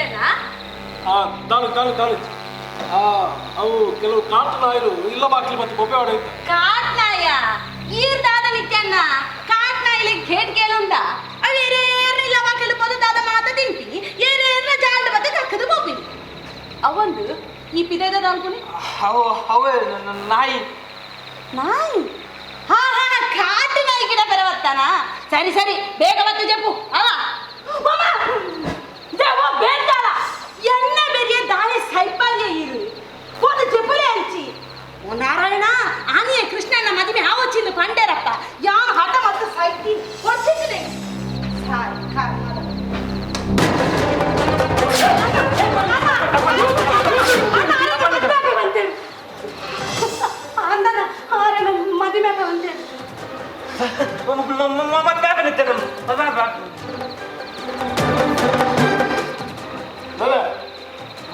ಇಲ್ಲೇನಾ? ಅವು ಕೆಲವು ಕಾಟು ನಾಯಿರು ಇಲ್ಲ ಬಾಕ್ಲಿ ಮತ್ತೆ ಬೊಬ್ಬೆ ಹೊಡೆಯುತ್ತೆ. ಕಾಟ್ ನಾಯ ಈರ್ ದಾದ ನಿತ್ಯನ್ನ ಕಾಟ್ ನಾಯಿಲಿ ಘೇಟ್ ಕೇಳುಂಡ ಅವು ಏರೇರ್ನ ಇಲ್ಲ ಬಾಕ್ಲಿ ಪೊದು ದಾದ ಮಾತ ತಿಂಪಿ ಏರೇರ್ನ ಜಾಂಡ ಬತ್ತೆ ಕಕ್ಕದು ಬೊಬ್ಬಿನಿ ಅವಂದು ಈ ಪಿದೆದ ಅನ್ಕೊನಿ ಅವೇ ನಾಯಿ ನಾಯಿ ಹಾ ಹಾ ಕಾಟು ನಾಯಿ ಗಿಡ ಬರವತ್ತಾನ. ಸರಿ ಸರಿ ಬೇಗ ಬತ್ತೆ ಜಪ್ಪು ಅವ ದೇವ ಬೇಡ್ತಾಳ ಎನ್ನ ಬೆರಿಯ ದಾಳಿ ಸೈಪಾಗೆ ಇರು ಒಂದು ಜಪ್ಪಲೆ ಹಂಚಿ ಓ ನಾರಾಯಣ ಆನೆಯ ಕೃಷ್ಣನ ಮದುವೆ ಹಾವಚ್ಚಿಂದು ಪಂಡೇರಪ್ಪ ಯಾವ ಹಠ ಮತ್ತು ಸೈತಿ ಹೊಚ್ಚಿದೆ ಸಾರಿ ಕಾರ್ ಅಂದನ ಆರನ ಮದುವೆ ಬಂತೇನೆ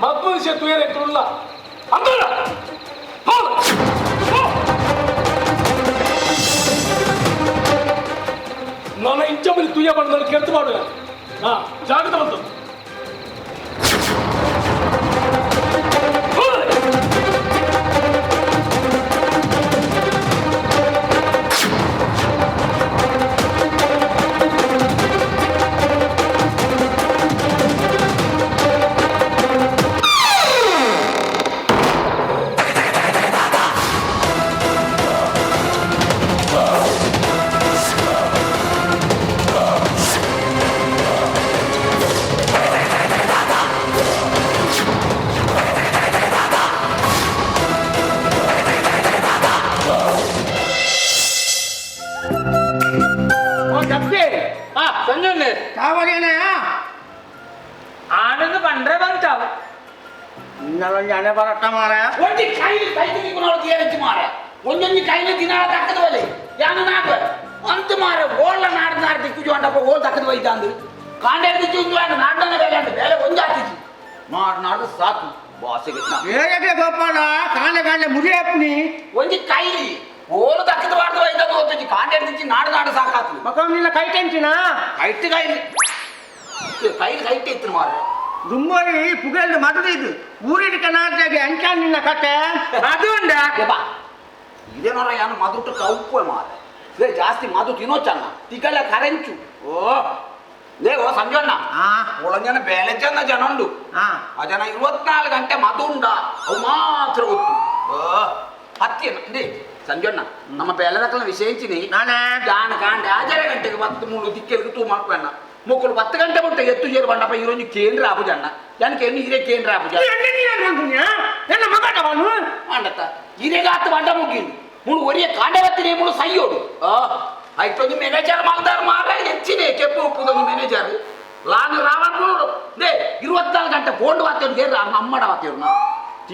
ಮದ್ದು ತುಯರೆ ತುಳ್ಳ ಅಂದಲ್ಲ ನನ್ನ ಇಂಚಮಲ್ಲಿ ತುಯ್ಯ ಬಂದ ಕೆಲ್ಸ ಮಾಡುವ ಜಾಗ್ರತೆ ಬಂತು. ಆನಂದ ಬಂದ್ರೆ ಬಂತಾವ ಇನ್ನೊಂದು ಬರಟ್ಟ ಮಾರ ಒಂದು ಕೈಲಿ ಕೈ ತಿನ್ನಿಕೊಂಡು ಏನಂತ ಮಾರ ಒಂದೊಂದು ಕೈಲಿ ದಿನ ತಕ್ಕದ ಬಲೆ ಯಾನು ನಾಕ ಅಂತ ಮಾರ ಓಳ್ಳ ನಾಡು ದಿಕ್ಕು ಅಂಟಪ್ಪ ಓಲ್ ತಕ್ಕದ ಬೈತ ಅಂದು ಕಾಂಡೆ ದಿಕ್ಕು ನಾಡನ ಬೇಲೆ ಅಂತ ಬೇಲೆ ಒಂದು ಹಾಕಿಸಿ ನಾಡು ಸಾಕು ಬಾಸಿಗೆ ಹೇಗೆ ಗೋಪಾಲ ಕಾಂಡೆ ಮುರಿಯಪ್ಪನಿ ಒಂದು ಕೈಲಿ ಓಲು ತಕ್ಕದ ಮಾಡ್ದು ಬೈತ ಹೋಗ್ತೈತಿ ಕಾಂಡೆ ದಿಕ್ಕಿ ನಾಡು ಸಾಕಾತು ಮಕ್ಕ ನಿನ್ನ ಕೈ ಟೆನ್ಷನ ಕೈಟ್ ಕೈಲಿ ಕೈಟ್ ಇತ್ತು ಮಾರ ದುಮ್ಮರಿ ಪುಗಲ್ದು ಮದುವೆ ಇದು ಊರಿನ ಕರ್ನಾಟಕ ಅಂಚ ನಿನ್ನ ಕತೆ ಅದು ಉಂಡ ಇದೇನೋರ ಯಾನು ಮದುಟ್ಟು ಕೌಪು ಮಾರ ಲೇ ಜಾಸ್ತಿ ಮದು ತಿನ್ನೋ ಚೆನ್ನ ತಿಕ್ಕಲ್ಲ ಕರೆಂಚು ಓ ಲೇ ಓ ಸಂಜಣ್ಣ ಒಳಂಜನ ಬೇಲೆ ಜನ ಜನ ಉಂಡು ಆ ಜನ 24 ಗಂಟೆ ಮದು ಉಂಡ ಅವು ಮಾತ್ರ ಗೊತ್ತು ಹತ್ತಿ ಸಂಜಣ್ಣ ನಮ್ಮ ಬೇಲೆದಕ್ಕಲ ವಿಷಯಿಸಿನಿ ನಾನೇ ಜಾನ ಕಾಂಡೆ ಆಜರ ಗಂಟೆಗೆ 13 ದಿಕ್ಕೆಲ್ಗೆ ತೂ ಮಾಡ್ಕೋಣ ಮುಕ್ಕಳು 10 ಗಂಟೆ ಬಿಟ್ಟು ಎತ್ತು ಸೇರು ಬಂಡಪ್ಪ ಇರೋಂಜಿ ಕೇಂದ್ರ ಆಪುಜಣ್ಣ ಜನಕ್ಕೆ ಎನ್ನು ಹಿರೇ ಕೇಂದ್ರ ಆಪುಜ ನನ್ನ ಮಗಟವನು ಮಾಡತ್ತ ಹಿರೇಗಾತ ಬಂಡ ಮುಗಿಂದು ಮುಳು ಒರಿಯ ಕಾಂಡೆ ಬತ್ತೀನಿ ಮುಳು ಸೈಯೋಡು ಆಯ್ತು ಮ್ಯಾನೇಜರ್ ಮಲ್ದಾರ್ ಮಾರ ಹೆಚ್ಚಿನ ಕೆಂಪು ಉಪ್ಪುದೊಂದು ಮ್ಯಾನೇಜರ್ ಲಾನು ರಾವಣ ಮುಳು ದೇ 24 ಗಂಟೆ ಫೋನ್ ಬಾತೇನು ಕೇರ ಅಮ್ಮಡ ಬಾತೇರು ನಾ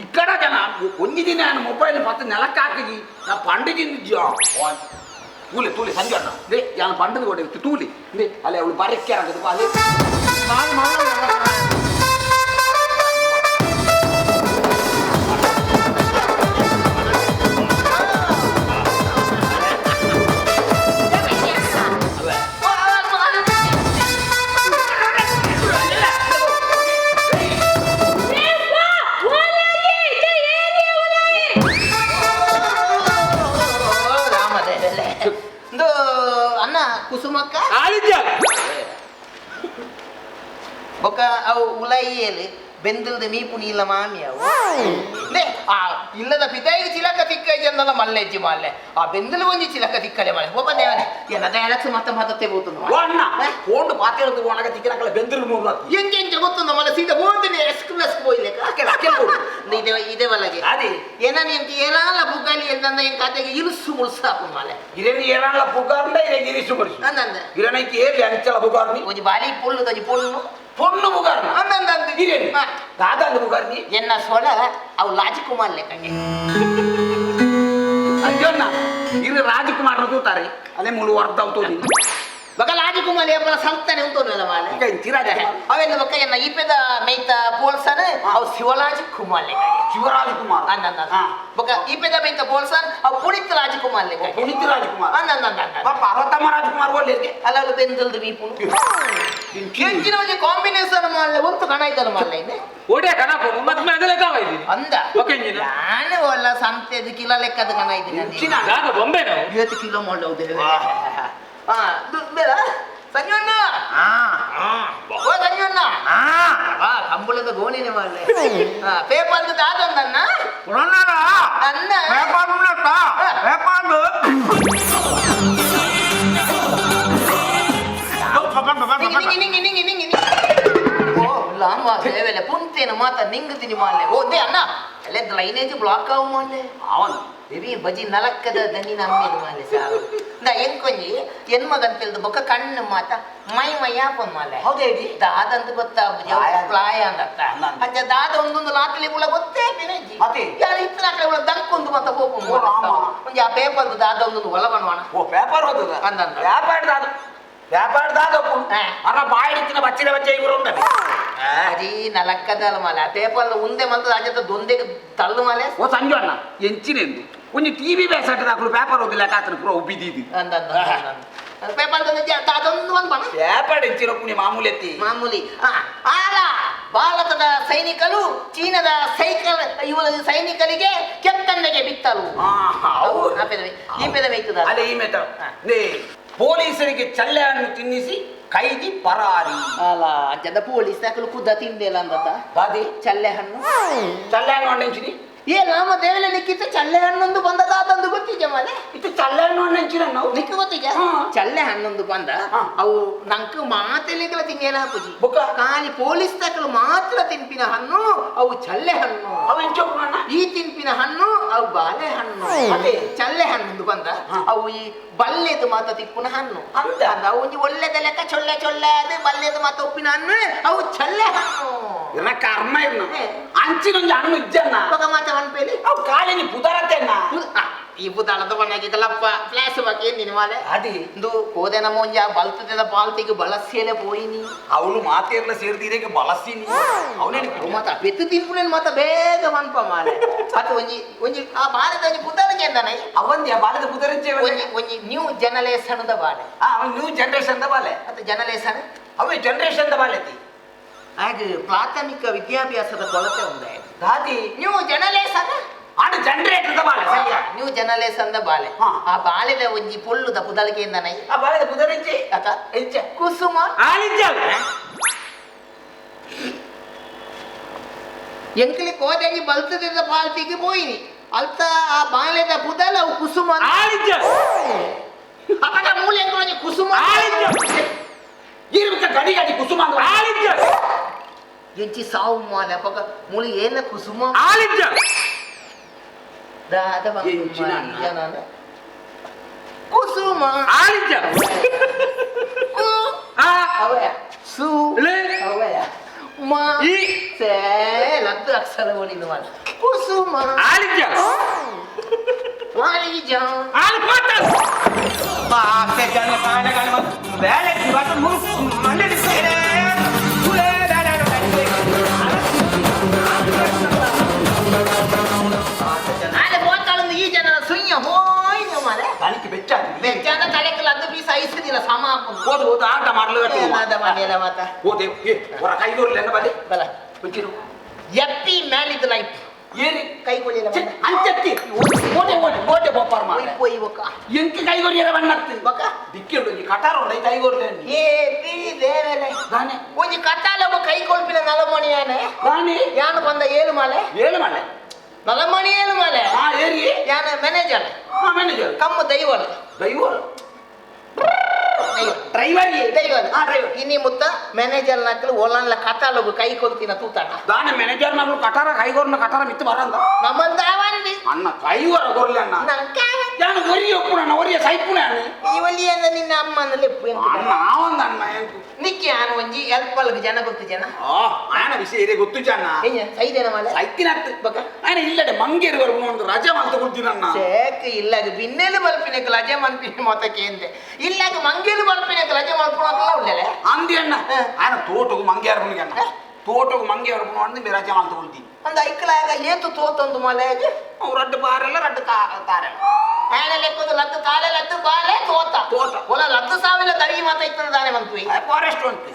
ಇಕ್ಕಡ ಜನ ಒಂದು ದಿನ ನಾನು ಮೊಬೈಲ್ ಮತ್ತೆ ನೆಲಕ್ಕೆ ಹಾಕಿದಿ ನಾ ಪಂಡಿಜಿಂದ ತೂಲಿ ಸಂಜಣ್ಣ ದೇ ಯಾನು ಪಂಡದ ಕೊಟ್ಟಿರ್ತಿ ತೂಲಿ ದೇ ಅಲ್ಲಿ ಅವಳು ಬರಕ್ಕೆ ಆಗದು ಅಲ್ಲಿ ಕುಸುಮಕ್ಕ ಆಳಿದ್ಯ ಬೊಕ್ಕ ಅವು ಉಲೈಯಲ್ಲಿ ಬೆಂದಲ್ದ ಮೀಪುನಿ ಇಲ್ಲ ಮಾಮಿ ಅವು ಆ ಇಲ್ಲದ ಪಿತಾಯಿಗೆ ಚಿಲಕ ತಿಕ್ಕೈಜಿ ಅಂದಲ್ಲ ಮಲ್ಲೆಜ್ಜಿ ಮಾಲ್ಲೆ ಆ ಬೆಂದಲು ಒಂಜಿ ಚಿಲಕ ತಿಕ್ಕಲೆ ಮಳೆ ಒಬ್ಬ ದೇವನೆ ಏನದ ಎಲಕ್ಷ ಮತ್ತೆ ಬೋತುಂದು ಅಣ್ಣ ಫೋನ್ ಬಾತಿರೋದು ಒಣಗ ತಿಕ್ಕನಕಲ್ಲ ಬೆಂದಲು ಮೂರು ಎಂಜೆಂಜ ಗೊತ್ತುಂದ ಮಲ್ಲ ಸೀದಾ ಬೋತನೆ ಎಸ್ಕ್ಲಸ್ ಬೋಯ್ಲೆಕ ಇದೇ ಬಲಗೆ ಅದೇ ಏನ ನಿಂತ ಏನಾಲ ಬುಗ್ಗಾಲಿ ಎಂದಂದ ಎನ್ ಕತೆಗೆ ಇರುಸು ಮುಳ್ಸಾಪು ಮಾಲೆ ಇರೇನು ಏನಾಳ ಬುಗಾರ್ನ ಇರೇನು ಇರಿಸು ಮರಿಸು ಅಂದಂದ ಇರೇನೈತಿ ಏರಿ ಅಂಚಲ ಬುಗಾರ್ನಿ ಒಂಜಿ ಬಾಲಿ ಪೊಳ್ಳುದ ಪೊಳ್ಳು பொண்ணு புகார்னா அந்த இரு தாதா அந்த புகார்னி என்ன சொல்ல அவ ராஜகுமார் ಲೆಕ್ಕಂಗೆ ಅಂಜಣ್ಣ ಇರು ರಾಜಕುಮಾರ್ ತೂತಾರೆ ಅದೇ ಮೂಲ ವರ್ಧ ಅವತೋದಿ ಬಕ ರಾಜಕುಮಾರ್ ಏಪಲ ಸಂತಾನೆ ಉಂಟೋನಲ್ಲ ಮಾಲೆ ಈಗ ತಿರಾಜ ಅವೆಲ್ಲ ಬಕ ಎನ್ನ ಇಪೆದ ಮೇಯ್ತ ಪೋಲ್ಸನೆ ಅವು ಶಿವರಾಜ್ ಕುಮಾರ್ ಲೆಕ್ಕ ಶಿವರಾಜ್ ಕುಮಾರ್ ಅನ್ನ ಬೊಕ ಈ ಪೆದ ಬೆಂತ ಬೋಲ್ಸನ್ ಅವು ಪುನೀತ್ ರಾಜ್ಕುಮಾರ್ ಲೆಕ್ಕ ಪುನೀತ್ ರಾಜ್ಕುಮಾರ್ ಅನ್ನ ಪಾರ್ವತಮ್ಮ ರಾಜ್ಕುಮಾರ್ ಬೋಲ್ಲೇಗೆ ಅಲ್ಲ ಬೆಂದಲ್ದು ಬೀಪುನು ಕೆಂಚಿನ ಒಂದು ಕಾಂಬಿನೇಷನ್ ಮಾಡಲೆ ಒಂದು ಕಣ ಆಯ್ತಲ್ಲ ಮಾಡಲೆ ಇದೆ ಓಡೆ ಕಣಪ್ಪ ಮತ್ತೆ ಅದೆಲ್ಲ ಕಾವಾಯ್ತೀನಿ ಅಂದ ಓಕೆಂಜಿನ ನಾನು ಒಲ್ಲ ಸಂತೆದು ಕಿಲೋ ಲೆಕ್ಕದ ಕಣ ಇದ್ದೀನಿ ನಾನು ಬೊಂಬೆ ನಾವು 50 ಕಿಲೋ ಮಾಡೋದು ಹಾ ಬೇಡ ಸಂಜಣ್ಣ ಓ ಸಂಜಣ್ಣ ಬಾ ಕಂಬಳದ ಗೋಣಿನೇ ಮಾಡಲೆ ಪೇಪರ್ದು ದಾದೊಂದನ್ನ ಅನ್ನ ಓ ಲಾಂಬ ಬೇವೆಲೆ ಪುಂತೇನ ಮಾತ ನಿಂಗತೀನಿ ಮಾಲೆ ಓ ದೇ ಅಣ್ಣ ಅಲ್ಲೆದ್ ಲೈನೇಜ್ ಬ್ಲಾಕ್ ಆವು ಮಾಲೆ ಅವನು ದೇವಿ ಬಜಿ ನಲಕ್ಕದ ದನಿ ನಮ್ಮೇನು ಮಾಲೆ ಸಾರು ದ ಎಂಕೊಂಜಿ ಹೆಣ್ಮಗಂತಿಲ್ದು ಬೊಕ್ಕ ಕಣ್ಣು ಮಾತ ಮೈ ಮೈಯಾಪನ್ ಮಾಲೆ ಹೌದೇಡಿ ದಾದಂತ ಗೊತ್ತಾಗ್ಬಿಡಿ ಪ್ರಾಯ ಅಂದತ್ತ ಅಂಚ ದಾದ ಒಂದೊಂದು ಲಾಟ್ಲಿ ಬುಳ ಗೊತ್ತೇ ತಿನಜ್ಜಿ ಅತಿ ಯಾರು ಇತ್ತು ನಾಟ್ಲಿ ಬುಳ ದಂಕೊಂದು ಮತ್ತ ಹೋಗು ಒಂಜಿ ಆ ಪೇಪರ್ದು ದಾದ ಒಂದೊಂದು ಒಲ ಬಣ್ಣ ಓ ಪೇಪರ್ ಓದುದ ಅಂದಂದ ವ್ಯಾಪಾರದಾದ ಅರ ಬಾಯಿಡಿತ್ತಿನ ಬಚ್ಚಿನ ಬಚ್ಚ ಇವರು ಉಂಟು ಅಜಿ ನಲಕ್ಕದಲ್ಲ ಮಾಲೆ ಆ ಪೇಪರ್ ಉಂದೆ ಮಂತ ಅಜಂತ ದೊಂದೆಗೆ ತಳ್ಳು ಮಾಲೆ ಓ ಸಂಜು ಅಣ್ಣ ಎಂಚಿನೆಂದು ಒಂದು ಟಿವಿ ಬೇಸಟ್ಟ ಹಾಕಲು ಪೇಪರ್ ಓದಿಲ್ಲ ಕಾತನ ಪುರ ಉಬ್ಬಿದ್ದೀವಿ ಅಂದಂದ ಪೇಪರ್ ಅದೊಂದು ಒಂದು ಬಣ್ಣ ವ್ಯಾಪಾರ ಎಂಚಿನ ಪುಣಿ ಮಾಮೂಲಿ ಎತ್ತಿ ಮಾಮೂಲಿ ಆಲ ಭಾರತದ ಸೈನಿಕರು ಚೀನಾದ ಇವರ ಸೈನಿಕರಿಗೆ ಕೆತ್ತನ್ನೆಗೆ ಬಿತ್ತಲು ಈ ಪೆದ ಬೈತದ ಅದೇ ಈ ಮೆತ ಪೊಲೀಸರಿಗೆ ಚಳ್ಳೆ ಹಣ್ಣು ತಿನ್ನಿಸಿ ಕೈದಿ ಪರಾರಿ ಅಲ್ಲ ಅಂಚದ ಪೊಲೀಸ್ ಹಾಕಲು ಕುದ್ದ ತಿಂದೇಲ ಅಂದತ್ತ ಬಾದಿ ಚಲ್ಲೆ ಹಣ್ಣು ಚಳ್ಳೆ ಹಣ್ಣು ಹಣ್ಣೆಂಚಿನಿ ಏ ನಾಮ ದೇವಲೆ ನಿಕ್ಕಿತ್ತು ಚಲ್ಲೆ ಹಣ್ಣೊಂದು ಬಂದದಾದಂದು ಗೊತ್ತಿದ್ದೆ ಮಾಲೆ ಇದು ಚಳ್ಳೆ ಹಣ್ಣು ಹಣ್ಣೆಂಚಿನ ನಾವು ನಿಕ್ಕ ಗೊತ್ತಿದ್ಯಾ ಚಲ್ಲೆ ಹಣ್ಣೊಂದು ಬಂದ ಅವು ನಂಕ ಮಾತೆಲೆಗಳ ತಿನ್ನೇಲ ಹಾಕುಜಿ ಬುಕ್ಕ ಖಾಲಿ ಪೊಲೀಸ್ ತಕಲು ಮಾತ್ರ ತಿನ್ಪಿನ ಹಣ್ಣು ಅವು ಚಲ್ಲೆ ಹಣ್ಣು ಅವು ಎಂಚೋಕು ಅಣ್ಣ ಈ ತಿನ್ಪಿನ ಹಣ್ಣು ಅವು ಬಾಳೆ ಹಣ್ಣು ಅದೇ ಚಲ್ಲೆ ಹಣ್ಣೊಂದು ಬಂದ ಅವು ಈ ಬಲ್ಲೆದು ಮಾತ ತಿಪ್ಪುನ ಹಣ್ಣು ಅಂತ ಅವು ಒಂಜಿ ಒಳ್ಳೆದ ಲೆಕ್ಕ ಚೊಳ್ಳೆ ಚೊಳ್ಳೆ ಅದೇ ಬಲ್ಲೆದು ಮಾತ ಉಪ್ಪಿನ ಹಣ್ಣು ಅವು ಚಲ್ಲೆ ಹಣ್ಣು ಇನ್ನ ಕರ್ಮ ಇರ್ನ ಅಂಚಿನೊಂದು ಹಣ್ಣು ಇಜ್ಜನ್ನ ಬೊಕ ಮಾತ ಹಣ್ಪೇಲಿ ಅವು ಕಾಲಿನಿ ಪುದರತೆನ್ನ ಈ ಬುದಾಳದ ಬಣ್ಣಗೆ ಲಪ್ಪ ಫ್ಲಾಶ್ ಬಾಕಿ ನಿನ್ನ ಮಾಲೆ ಅದಿ ಇಂದು ಕೋದೆ ನಮ್ಮ ಒಂಜಿ ಬಲ್ತದ ಬಾಲ್ತಿಗೆ ಬಳಸಿಯಲೆ ಪೋಯಿನಿ ಅವಳು ಮಾತೇರ್ಲ ಸೇರ್ದಿರೇಗೆ ಬಳಸ್ತೀನಿ ಅವನೇ ಮಾತ ಬೆತ್ತು ತಿನ್ಪುನೇನು ಮಾತ ಬೇಗ ಮನ್ಪ ಮಾಲೆ ಮತ್ತೆ ಒಂಜಿ ಒಂಜಿ ಆ ಬಾಲದ ಒಂಜಿ ಬುದಾಳಿಗೆ ಅಂದನ ಅವಂದ್ಯ ಬಾಲದ ಪುದರಂಚೆ ಒಂಜಿ ನ್ಯೂ ಜನಲೇಸನದ ಬಾಲೆ ಅವನ್ ನ್ಯೂ ಜನರೇಷನ್ ದ ಬಾಲೆ ಮತ್ತೆ ಜನಲೇಸನ ಅವೇ ಜನರೇಷನ್ ದ ಬಾಲೆತಿ ಹಾಗೆ ಪ್ರಾಥಮಿಕ ವಿದ್ಯಾಭ್ಯಾಸದ ಕೊರತೆ ಉಂಡೆ ದಾದಿ ನ್ಯೂ ಜನಲೇಸನ ಆಡ ಜನರೇಟರ್ ದ ಬಾಲೆ ಸರಿಯಾ ನ್ಯೂ ಜನಲೇಸನ್ ಬಾಲೆ ಆ ಬಾಲೆದ ಒಂಜಿ ಪೊಲ್ಲುದ ಪುದಳಿಗೆ ಎಂದನೈ ಆ ಬಾಲೆದ ಪುದರಂಚೆ ಅತ ಎಂಚೆ ಕುಸುಮ ಆಲಿಂಜಲ್ ಎಂಕಲಿ ಕೋದೆಂಗಿ ಬಲ್ತದ ಬಾಲ್ತಿಗೆ ಪೋಯಿನಿ ಅಲ್ತ ಆ ಬಾಲೆದ ಪುದಲ ಅವು ಕುಸುಮ ಆಲಿಂಜಲ್ ಅಪಗ ಮೂಲೆ ಎಂಕಲಿ ಕುಸುಮ ಇರ್ಬೇಕ ಗಡಿ ಗಡಿ ಕುಸುಮ ಆಲಿಂಜಲ್ ಎಂಚಿ ಸಾವು ಮಾಲೆ ಅಪಗ ಮೂಲಿ ಏನ ಕುಸುಮ ಆಲಿಂಜಲ್ ದಾದ ಎಂಚಿನ ಜನನ ಕುಸುಮ ಆಲಿಂಜಲ್ ಆ ಅವಯ ಸು ಲೇ ಅವಯ ಮಾ ಈ ಸೇ ಲದ್ದು ಅಕ್ಷರ ಓದಿದ್ದು ಮಾಲೆ ಕುಸುಮ ಆಲಿಂಜಲ್ ವಾಲಿಜ ಆಲ್ಕೋಟಲ್ ಬಾಸೆ ಜನ ಕಾಣಗಳು ಬೇಳೆ ಇವತ್ತು ಮಂಡಳಿ ಸೇರೆ ಆಲೆ ಬೋತಾಳಂದು ಈ ಜನರ ಸುಯ್ಯ ಹೋಯ್ ಮಾಲೆ ತನಿಖೆ ಬೆಚ್ಚ ಬೆಚ್ಚದ ತಲೆಕಲ್ಲ ಅದು ಬೀಸ ಐಸದಿಲ್ಲ ಸಮ ಹಾಕೊಂಡು ಓದು ಓದು ಆಟ ಮಾಡ್ಲು ಏನಾದ ಮಾಡಿಲ್ಲ ಮಾತ ಓದೆ ಹೊರ ಕೈದೋರ್ಲಿ ಅನ್ನ ಬಲೆ ಬಲ ಕುಂಚಿರು ಎಪ್ಪಿ ಮ್ಯಾಲಿದ್ ಲೈಫ್ ಏರಿ ಕೈಗೊಳ್ಳಿಲ್ಲ ಅಂಚತ್ತಿ ಓಟೆ ಓಟೆ ಓಟೆ ಬೋಪಾರ ಮಾಡ ಪೋಯಿ ಬೊಕ್ಕ ಎಂಕಿ ಕೈಗೊರಿಯರ ಬಣ್ಣತ್ತಿ ಬೊಕ್ಕ ದಿಕ್ಕಿಡು ಈ ಕಟಾರ ಉಂಡ ಕೈಗೊರ್ಲೆ ಏ ಪಿ ದೇವಲೆ ಗಾನೆ ಒಂಜಿ ಕಟ್ಟಾಲ ಕೈ ಕೊಲ್ಪಿನ ನಲಮಣಿಯಾನೆ ಗಾನೆ ಯಾನು ಬಂದ ಏಳು ಮಾಲೆ ಏಳು ಮಾಲೆ ನಲಮಣಿ ಏಳು ಮಾಲೆ ಹಾ ಏರಿ ಯಾನ ಮ್ಯಾನೇಜರ್ ಹಾ ಮ್ಯಾನೇಜರ್ ಕಮ್ಮ ದೈವಲ್ ಡ್ರೈವರ್ ಡ್ರೈವರ್ ದೈವಲ್ ಹಾ ಡ್ರೈವರ್ ಇನ್ನಿ ಮುತ್ತ ಮ್ಯಾನೇಜರ್ ನಕ್ಕಲು ಒಲನ್ಲ ಕಟ್ಟಾಲಗು ಕೈ ಕೊಲ್ತಿನ ತೂತಾಟ ದಾನೆ ಮ್ಯಾನೇಜರ್ ನಗಳು ಕಟಾರ ಕೈಗೋರ್ನ ಕಟಾರ ಮಿತ್ತು ಬರಂದ ನಮ್ಮಲ್ ದಾವನ್ರಿ ಅಣ್ಣ ಕೈವರ ಗೊರ್ಲೆ ಅಣ್ಣ ನಂಕಾವ ಯಾನು ಒರಿ ಒಪ್ಪುಣ ಒರಿಯ ಸೈಪುಣ ಅಣ್ಣ ಇವಲ್ಲಿ ಅಂದ ನಿನ್ನ ಅಮ್ಮನ ಲೆಪ್ಪು ಎಂಕು ಅಣ್ಣ ಆವಂದ ಅಣ್ಣ ಎಂಕು ನಿಕ್ಕಿ ಆನು ಒಂಜಿ ಎಲ್ಪಲ್ಗೆ ಜನ ಗೊತ್ತು ಜನ ಆ ಆನ ವಿಷಯ ಇದೆ ಗೊತ್ತು ಜನ ಏನ ಸೈದೇನ ಮಾಲೆ ಸೈತಿನತ್ತು ಬಕ ಆನ ಇಲ್ಲಡೆ ಮಂಗೇರಿ ಬರುವ ಒಂದು ರಜೆ ಅಂತ ಕೊಡ್ತೀನಣ್ಣ ಸೇಕ ಇಲ್ಲಾಗ ಬಿನ್ನೆಲು ಬಲ್ಪಿನಕ್ಕೆ ಲಜೆ ಮನ್ಪಿನ ಮೊತ್ತಕ್ಕೆ ಎಂದೆ ಇಲ್ಲಾಗ ಮಂಗೇಲು ಬಲ್ಪಿನಕ್ಕೆ ಲಜೆ ಮಲ್ಪುಣಕಲ್ಲ ಉಳ್ಳಲೆ ಅಂದಿ ಅಣ್ಣ ಆನ ತೋಟವು ಮಂಗ್ಯಾರ ಮುನಿಗೆ ಅಣ್ಣ ತೋಟಕ್ಕೆ ಮಂಗೆ ಹೊರಪು ಅಂದ್ರೆ ಬೇರೆ ರಜೆ ಅಂತ ಉಳ್ತಿ ಅಂದ ಐಕ್ಲಾಗ ಏತು ತೋತಂದು ಮಲೆಗೆ ಅವು ರಡ್ಡು ಬಾರೆಲ್ಲ ರಡ್ಡು ತಾರೆಲ್ಲ ಆಯ್ನ ಲೆಕ್ಕದ ಲದ್ದು ತಾಳೆ ಲದ್ದು ಬಾಲೆ ತೋತ ತೋಟ. ಒಲ ಲದ್ದು ಸಾವಿರ ದರಿ ಮಾತಾಯ್ತದ ದಾನೆ ಬಂತು ಫಾರೆಸ್ಟ್ ಉಂಟು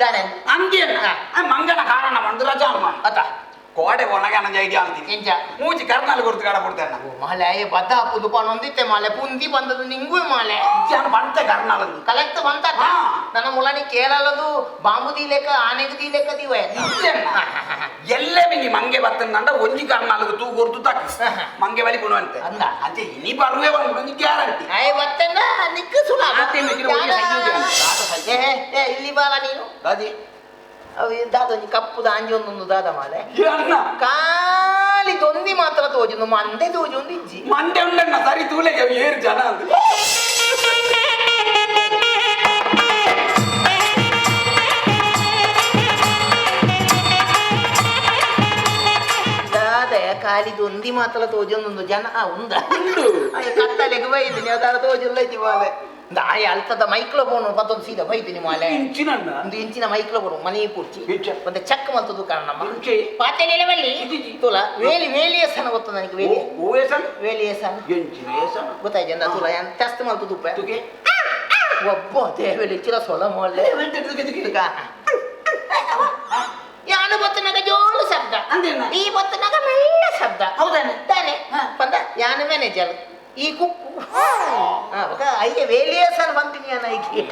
ದಾನೆ ಅಂಗೇ ಮಂಗನ ಕಾರಣ ಮಂದು ರಜಾ ಅತ್ತ ಕೋಡೆ ಒಣಗೆ ಅನ್ನೋ ಐಡಿಯಾ ಅಂತೀನಿ ಎಂಚ ಮೂಜಿ ಕರ್ನಾಲ್ ಕೊಡ್ತು ಕಾಡ ಕೊಡ್ತೇನೆ ಮಾಲೆ ಅಯ್ಯ ಬದ್ದ ಹಾಕುದು ಪನೊಂದಿತ್ತೆ ಮಾಲೆ ಪುಂದಿ ಬಂದದು ನಿಂಗೂ ಮಾಲೆ ನಾನು ಬಂತೆ ಕರ್ನಾಲ್ ಅಂದು ಕಲೆಕ್ಟ್ ಬಂತ ಹಾ. ನನ್ನ ಮುಲನಿ ಕೇರಳದು ಬಾಂಬುದಿ ಲೆಕ್ಕ ಆನೆಗದಿ ಲೆಕ್ಕ ದಿವ ಎಲ್ಲೇ ಮಿನಿ ಮಂಗೆ ಬತ್ತಂಡ ಒಂಜಿ ಕರ್ನಾಲ್ಗೆ ತೂ ಕೊರ್ದು ತಕ್ಕ ಮಂಗೆ ಬಲಿ ಕೊಡುವಂತೆ ಅಂದ. ಅಂತೆ ಇನಿ ಬರುವೆ ಒಂದು ಗ್ಯಾರಂಟಿ ಅಯ್ಯ ಬತ್ತನ್ನ ನಿಕ್ಕ ಸುಲ ಇಲ್ಲಿ ಬಾಲ ನೀನು ಅದೇ ಅವು ದಾದೊಂಜಿ ಕಪ್ಪುದ ಅಂಜಿ ಒಂದೊಂದು ದಾದ ಮಾಲೆ ಅನ್ನ ಖಾಲಿ ದೊಂದಿ ಮಾತ್ರ ತೋಜುಂದು ಮಂದೆ ತೋಜುಂದು ಇಜ್ಜಿ ಮಂಡೆ ಉಂಡಣ್ಣ ಸರಿ ತೂಲೆಗೆ ಏರು ಜನ ಅಂತ ದಾದ ಖಾಲಿ ದೊಂದಿ ಮಾತ್ರ ತೋಜುಂದು ಜನ ಉಂದ ಕತ್ತಲೆಗೆ ಬೈದಿನಿ ಅದಾರ ತೋಜುಲ್ಲ ಇಜ್ಜಿ ಮಾಲೆ ದಾಯ ಅಲ್ತದ ಮೈಕ್ಲೋ ಬೋನು ಪತ್ತೊಂದು ಸೀದಾ ಬೈದಿನಿ ಮಾಲೆ ಇಂಚಿನಣ್ಣ ಒಂದು ಇಂಚಿನ ಮೈಕ್ಲೋ ಬೋನು ಮನೆ ಕೂರ್ಚಿ ಇಂಚ. ಒಂದು ಚೆಕ್ ಮಲ್ತದು ಕಾರಣಮ್ಮ ಇಂಚೆ. ಪಾತೆಲೆ ಬಲ್ಲಿ ತುಲ ವೇಲಿ ವೇಲಿಯಸನ ಗೊತ್ತ ನನಗೆ ವೇಲಿ ಓವೇಸನ್ ವೇಲಿಯಸನ ಎಂಚಿನ ಏಸನ ಗೊತ್ತಾಯ್ತು ಎಂದ ತುಲ ಏನು ಟೆಸ್ಟ್ ಮಲ್ತದು ಉಪ್ಪೆ ತುಗೆ ಒಬ್ಬ ದೇವಲಿ ಚಿರ ಸೊಲ ಮೊಳ್ಳೆ ಯಾನು ಬತ್ತನಾಗ ಜೋಳು ಶಬ್ದ ಅಂದೇನ? ಈ ಬತ್ತನಾಗ ಮೆಲ್ಲ ಶಬ್ದ ಹೌದಾನೆ? ತಾನೆ ಬಂದ ಯಾನು ಮ್ಯಾನೇಜರ್ ಈ ಕುಕ್ಕು ಐಗೆ ವೇಲಿಯಸನ್ ಬಂತೀನಿ ಅನ್ನ ಐಗೆ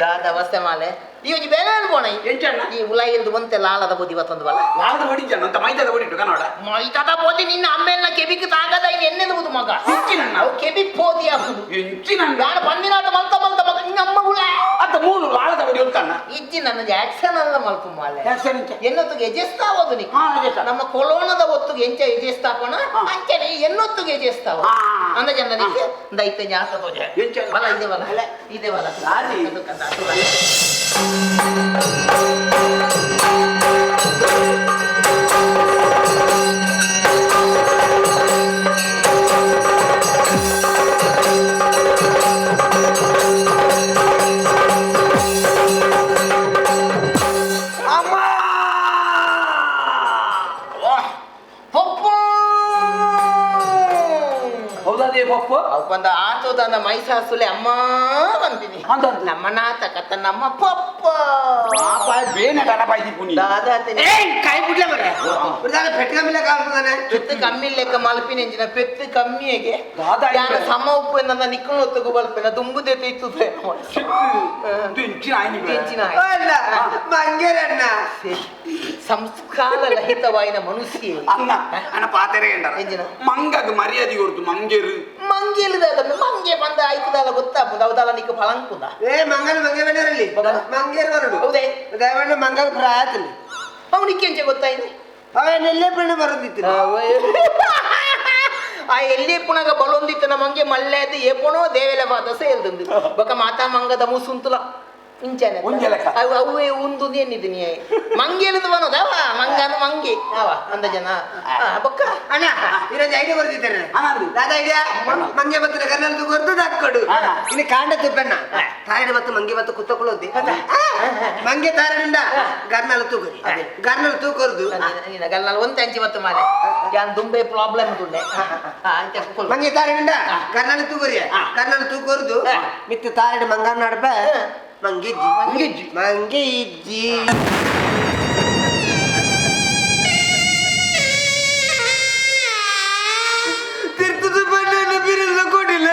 ದಾದ ಅವಸ್ಥೆ ಮಾಲೆ ಈ ಒಂಜಿ ಬೇರೆ ಅನ್ಕೋಣ ಎಂಚಣ್ಣ ಈ ಉಲಾಯಿಲ್ದು ಬಂತೆ ಲಾಲದ ಬುದ್ಧಿ ಬತ್ತೊಂದು ಬಲ ಲಾದ ಹೊಡಿಜಣ್ಣ ಅಂತ ಮೈದಾದ ಹೊಡಿಟ್ಟು ಕನ್ನಡ ಮೈತದ ಬೋದಿ ನಿನ್ನ ಅಮ್ಮೆಲ್ಲ ಕೆಬಿಕ್ ತಾಗದ ಇನ್ನು ಎನ್ನೆದು ಮಗ ಎಂಚಿನಣ್ಣ ಅವು ಕೆಬಿಕ್ ಪೋದಿ ಆಗುದು ಎಂಚಿನಣ್ಣ ನಾನು ಬಂದಿನಾಟ ಮಲ್ತ ಮಲ್ತ ಮಗ ನಿನ್ನಮ್ಮ ಉಳ ಅತ್ತ ಮೂರು ಲಾಳದ ಹೊಡಿ ಉಂಟಣ್ಣ ಇಜ್ಜಿ ನನ್ನ ಆಕ್ಷನ್ ಅಲ್ಲ ಮಲ್ಪ ಮಾಲೆ ಆಕ್ಷನ್ ಇಂಚ. ಎನ್ನೊತ್ತಿಗೆ ಎಜೆಸ್ತಾವದು ನೀ ಹಾ, ಎಜೆಸ್ತಾ. ನಮ್ಮ ಕೊಲೋನದ ಒತ್ತಿಗೆ ಎಂಚ ಎಜೆಸ್ತಾಪಣ ಹಾ. ಅಂಚನೆ ಎನ್ನೊತ್ತಿಗೆ ಎಜೆಸ್ತಾವ ಹಾ. ಅಂದ ಜನ ನಿಕ್ಕೆ ದೈತ್ಯ ಜಾತ ತೋಜ ಎಂಚ? ಬಲ ಇದೆ ಬಲ ಇದೆ ಬಲ ದಾರಿ. ಹೌದಾದೇ ಪಪ್ಪ ಅವಕೊಂದ ಆಟೋದ ಮೈಸಾಸುಲೆ ಅಮ್ಮ ಬಂತೀನಿ ಅಂತ ನಮ್ಮ ನಾಟಕತ್ತ ನಮ್ಮ ಪಪ್ಪ ಬೇನೆ ದನ ಬಾಯ್ದಿ ಪುನಿ ದಾದಾತನೆ ಕೈ ಬಿಡ್ಲೆ ಬರ ಪೆಟ್ಟಿಗೆ ಮೇಲೆ ಕಾಣ್ತದಾನೆ ಪೆತ್ತು ಕಮ್ಮಿ ಲೆಕ್ಕ ಮಲ್ಪಿನ ಎಂಜಿನ ಪೆತ್ತು ಕಮ್ಮಿಗೆ ದಾದಾ ಯಾನ ಸಮ ಉಪ್ಪು ನನ್ನ ನಿಕ್ಕಳು ಹೊತ್ತಗು ಬಲ್ಪೆನ ದುಂಬುದೆ ಇರ್ತದೆ ಇಂಚಿನ ಆಯ್ನಿ ಹೆಚ್ಚಿನ ಅಲ್ಲ ಮಂಗೇರಣ್ಣ ಸಂಸ್ಕಾರ ರಹಿತವಾಯಿನ ಮನುಷ್ಯ ಅನ್ನ ಅನ್ನ ಪಾತೆರೆ ಎಂಡರ ಎಂಜಿನ? ಮಂಗಗ ಮರ್ಯಾದೆ ಹೊರತು ಮಂಗೇರು ಮಂಗೇಲಿದ ಮಂಗೆ ಬಂದ ಆಯ್ತದಲ್ಲ ಗೊತ್ತಾಗ್ಬೋದು ಅವದಲ್ಲ ನಿಕ್ಕ ಫಲಂಕುದ ಏ ಮಂಗಲ್ ಮಂಗೆ ಬೇಡರಲ್ಲಿ ಮಂಗೇರ್ ಬರಡು ಹೌದೇ ದಯಮಾಡಿ ಮಂಗಲ್ ಪ್ರಾಯತಲ್ಲಿ ಅವನಿಕ್ಕೆ ಎಂಚೆ ಗೊತ್ತಾಯ್ತು ಅವನೆಲ್ಲೇ ಪಣ್ಣ ಬರೋದಿತ್ತು ಆ ಎಲ್ಲಿ ಪುನಗ ಬಲೊಂದಿತ್ತು ನಮಗೆ ಮಲ್ಲೆದು ಏಪುಣೋ ದೇವೆಲ ಬಾದಸ ಎಲ್ದಂದು ಬಕ ಮಾತಾ ಮಂಗದ ಮುಸುಂತುಲ ಇಂಚನೆ ಒಂಜೆ ಲೆಕ್ಕ. ಅವೇ ಒಂದು ಏನಿದ್ದೀನಿ ಮಂಗೇಲದು ಬನೋದವ ಮಂಗನ ಮಂಗೆ ಅವ ಅಂದ ಜನ ಬೊಕ್ಕ ಅಣ್ಣ ಇರೋದು ಐಡಿಯಾ ಬರ್ತಿದ್ದಾರೆ ಅಣ್ಣಂದು. ದಾದ ಐಡಿಯಾ ಮಂಗೆ ಬತ್ತನ ಕನ್ನಡದ ಗೊರ್ದು ಹಾಕೊಡು ಅಣ್ಣ. ಇನ್ನು ಕಾಂಡ ತುಪ್ಪಣ್ಣ ತಾರಣ ಬತ್ತು ಮಂಗೆ ಬತ್ತು ಕುತ್ತಕೊಳ್ಳೋದಿ ಮಂಗೆ ತಾರಣಿಂದ ಗರ್ನಲ ತೂಕರಿ ಗರ್ನಲ ತೂಕೊರ್ದು ಗಲ್ಲ ಒಂದು ಅಂಚಿ ಬತ್ತು ಮಾಲೆ ಯಾನ್ ದುಂಬೆ ಪ್ರಾಬ್ಲಮ್ ದುಂಡೆ ಮಂಗೆ ತಾರಣಿಂದ ಗರ್ನಲ ತೂಕರಿ ಗರ್ನಲ ತೂಕೊರ್ದು ಮಿತ್ತು ತಾರಣ ಮಂಗನ ನಡಪ ಮಂಗಿಜ್ಜಿ ಮಂಗೆ ಇಜ್ಜಿ ತಿರ್ತದ ಬಣ್ಣ ಬಿರಲ್ಲ ಕೊಡಿಲ್ಲ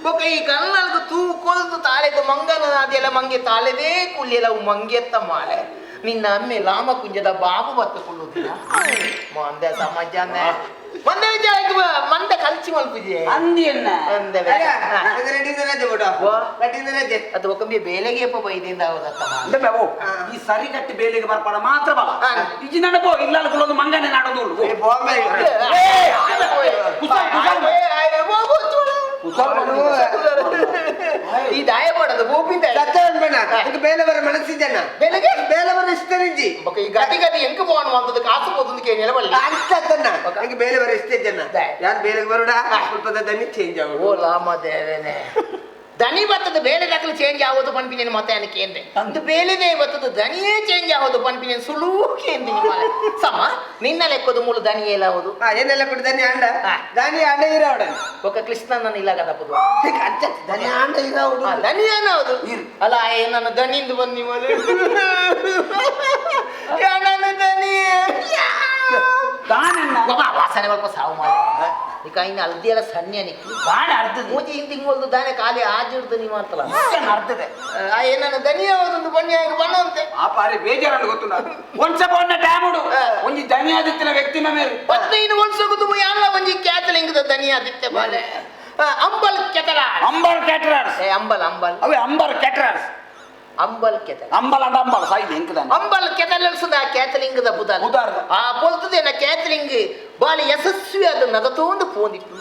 ಬೊಕ್ಕ ಈ ಕನ್ನಡದ ತೂ ಕೊಲ್ದು ತಾಳೆದು ಮಂಗನ ಅದೆಲ್ಲ ಮಂಗೆ ತಾಳೆದೇ ಕುಳ್ಳಿಲ್ಲ ಅವು ಮಂಗೆತ್ತ ಮಾಲೆ ನಿನ್ನ ಅಮ್ಮೆ ಲಾಮ ಕುಂಜದ ಬಾಬು ಬತ್ತುಕೊಳ್ಳುದಿಲ್ಲ ಮಂದೆ ಸಮಾಜ ಮಂದೆ ವಿಚಾರ ಮಂದೆ ಕಲ್ಚಿ ಮಲ್ಪಿದೆ ಅಂದಿಯನ್ನ ಮಂದೆ ರೆಡಿಂದ ರಜೆ ಬಿಡ ರೆಡಿಂದ ರಜೆ ಅದು ಒಕ್ಕಂಬಿ ಬೇಲೆಗೆ ಎಪ್ಪ ಬೈದಿಂದ ಹೌದತ್ತ ಅಂದ್ರೆ ಬಾಬು ಈ ಸರಿ ಕಟ್ಟಿ ಬೇಲಿಗೆ ಬರ್ಪಾಡ ಮಾತ್ರ ಬಲ ಇಜಿ ನಡಬೋ ಇಲ್ಲ ಕುಲೊಂದು ಮಂಗನೆ ನಾಡೋದು ಬಾಂಬೆ ಈ ದಾಯ ಮಾಡೋದು ಭೂಪಿಂದ ಸತ್ತವನ್ ಬಣ್ಣ ಈಗ ಬೇಲವರ ಮನಸ್ಸಿದ್ದಣ್ಣ ಬೆಲೆಗೆ ಬೇಲವರ ಇಷ್ಟರಿಜ್ಜಿ ಬೊಕ್ಕ ಈ ಗತಿ ಗತಿ ಎಂಕ ಪೋವನ್ ಮಾಡ್ತದ ಕಾಸು ಹೋದಕ್ಕೆ ನೆಲಬಲ್ಲಿ ಅಷ್ಟನ್ನ ಈಗ ಬೇಲವರ ಇಷ್ಟೇ ಜನ ಯಾರು ಬೇಲೆಗೆ ಬರೋಡ ಸ್ವಲ್ಪ ದನಿ ಚೇಂಜ್ ಓ ಆಗೋದು ಲಾಮ ದೇವೇನೆ ದನಿ ಬತ್ತದ ಬೇಳೆ ದಾಖಲು ಚೇಂಜ್ ಆಗೋದು ಪನ್ಪಿನೇನು ಮತ್ತೆ ಏನಕ್ಕೆ ಅಂದೆ ಅದು ಬೇಳೆದೇ ಬತ್ತದ ದನಿಯೇ ಚೇಂಜ್ ಆಗೋದು ಪನ್ಪಿನೇನು ಸುಲೂಕೆ ಅಂದೆ ಸಮ ನಿನ್ನ ಲೆಕ್ಕದ ಮೂಲ ದನಿ ಎಲ್ಲ ಆಗೋದು ಏನೆಲ್ಲ ಕೊಟ್ಟು ಧನಿ ಅಂಡ ಧನಿ ಅಂಡ ಇರೋಡ ఒక ಕೃಷ್ಣನ ಇಲ್ಲಾಗದ ಪುದು ಧನಿ ಅಂಡ ಇರೋಡು ದನಿ ಏನದು ಅಲ್ಲ ನನ್ನ ದನಿಂದ ಬನ್ನಿ ಮಲೆ ನನ್ನ ದನಿ ವಾಸನೆ ಸ್ವಲ್ಪ ಸಾವು ಮಾಲೆ ಈಗ ಇನ್ನು ಅಲ್ದಿ ಎಲ್ಲ ಸನ್ನೆ ನಿಕ್ಕಿ ಬಾಣ ಅರ್ಧದ ಮೂಜಿ ಹಿಂಗೆ ಹಿಂಗೊಳ್ದು ದಾನೆ ಖಾಲಿ ಆಜಿಡ್ದು ನೀವು ಅಂತಲ್ಲ ಅರ್ಧದೆ ಏನನ್ನ ದನಿ ಯಾವ್ದೊಂದು ಬನ್ನಿ ಆಗಿ ಬಣ್ಣವಂತೆ ಆ ಪಾರಿ ಬೇಜಾರನ್ನು ಗೊತ್ತು ಒಂದ್ಸಪ ಒನ್ನ ಡ್ಯಾಮುಡು ಒಂಜಿ ದನಿ ಆದಿತ್ಯನ ವ್ಯಕ್ತಿನ ಮೇಲೆ 15 ವರ್ಷಕ್ಕೂ ಎಲ್ಲ ಒಂಜಿ ಕ್ಯಾತಲಿಂಗದ ದನಿ ಆದಿತ್ಯ ಬಾಲೆ ಅಂಬಲ್ ಕೆಟರಾಸ್ ಅಂಬಲ್ ಕ್ಯಾಟರರ್ಸ್ ಅಂಬಲ್ ಅವೇ ಅಂಬಲ್ ಕ್ಯಾಟರರ್ಸ್ ಅಂಬಲ್ ಕೆಟಲ್ ಅಂಬಲ್ ಅಂಡ ಅಂಬಲ್ ಸಾಯಿದೆ ಎಂಕದಾನೆ ಅಂಬಲ್ ಕೆಟಲಲ್ಸದ ಕ್ಯಾತಲಿಂಗದ ಬುಧಾರ ಆ ಪೊಲ್ತದೇನ ಕ್ಯಾತಲಿಂಗ್ ಬಾಲಿ ಯಶಸ್ವಿ ಅದು ನಗತೋಂದು ಪೋಂದಿತ್ತು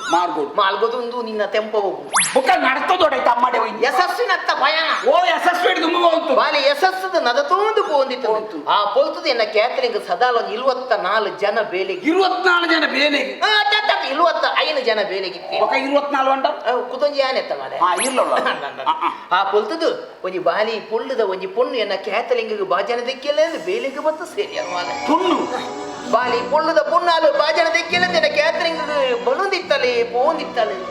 ಮಾಲ್ಗೋದು ನಿನ್ನ ತೆಂಪ ಹೋಗು ಬುಕ್ಕ ನಡ್ತದೋಡೈತೆ ಅಮ್ಮಡೆ ಹೋಗಿ ಯಶಸ್ವಿನತ್ತ ಭಯನ ಓ ಯಶಸ್ವಿ ತುಂಬ ಹೋಗ್ತು ಬಾಲಿ ಯಶಸ್ಸದ ನಗತೋಂದು ಪೋಂದಿತ್ತು ಆ ಪೊಲ್ತದೇನ ಕ್ಯಾತಲಿಂಗ್ ಸದಾಲ ಒಂದು 24 ಜನ ಬೇಲೆಗೆ 24 ಜನ ಬೇಲೆಗೆ 25 ಜನ ಬೇಲೆಗಿತ್ತೆ ఒక 24 ಅಂಡ ಕುತೊಂಜಿ ಯಾನೆತ್ತ ಮಾಡೆ ಇರ್ಲಲ್ಲ ಆ ಪೊಲ್ತದು ಒಂಜಿ ಬಾಲಿ ಪೊಳ್ಳದ ಒಂಜಿ ಪೊಣ್ಣು ಎನ್ನ ಕ್ಯಾತಲಿಂಗಿಗೆ ಬಾಜನ ದೆಕ್ಕೆಲ್ಲ ಬೇಲೆಗೆ ಬತ್ತ ಸೇರಿ ಮಾಲೆ ಪುಣ್ಣು ಬಾಲಿ ಪೊಳ್ಳದ ಪೊಣ್ಣಾಲು ಬಾಜನ ದೆಕ್ಕೆಲ್ಲ ಎನ್ನ ಕ್ಯಾತಲಿಂಗ್ ಬಲುಂದಿತ್ತಲೆ ಪೋಂದಿತ್ತಲೆ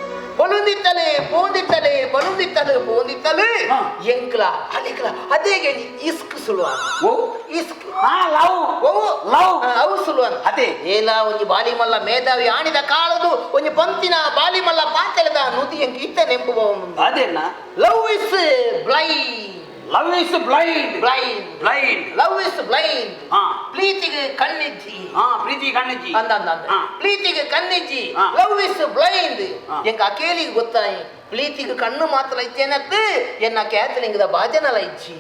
ಪೋಂದಿತ್ತಲೆ ಎಂಕ್ಲ ಅಲಿಕ್ಲ ಅದೇಗೆ ಇಸ್ಕ್ ಸುಳುವ ಓ ಇಸ್ಕ್ ಲವ್ ಓ ಲವ್ ಅವು ಸುಳುವ ಅದೇ ಏಲ ಒಂಜಿ ಬಾಲಿ ಮಲ್ಲ ಮೇಧಾವಿ ಆಣಿದ ಕಾಳದು ಒಂಜಿ ಪಂತಿನ ಬಾಲಿ ಮಲ್ಲ ಪಾತೆಲದ ನುದಿ ಎಂಕ್ ಇತ್ತ ನೆಂಪುವ ಅದೇನ love is blind love is blind love is blind ಹಾ ಪ್ರೀತಿಗೆ ಕಣ್ಣಿಜ್ಜಿ ಪ್ರೀತಿ ಕಣ್ಣಿಜ್ಜಿ ಅಂದ ಪ್ರೀತಿಗೆ ಕಣ್ಣಿಜ್ಜಿ ಲವ್ ಇಸ್ ಬ್ಲೈಂಡ್ ಎಂಕ ಅಕೇಲಿಗೆ ಗೊತ್ತಾಯಿ ಪ್ರೀತಿಗೆ ಕಣ್ಣು ಮಾತ್ರ ಇತ್ತೇನತ್ತು ಎನ್ನ ಕ್ಯಾತಲಿಂಗದ ಬಾಜನಲ ಇಜ್ಜಿ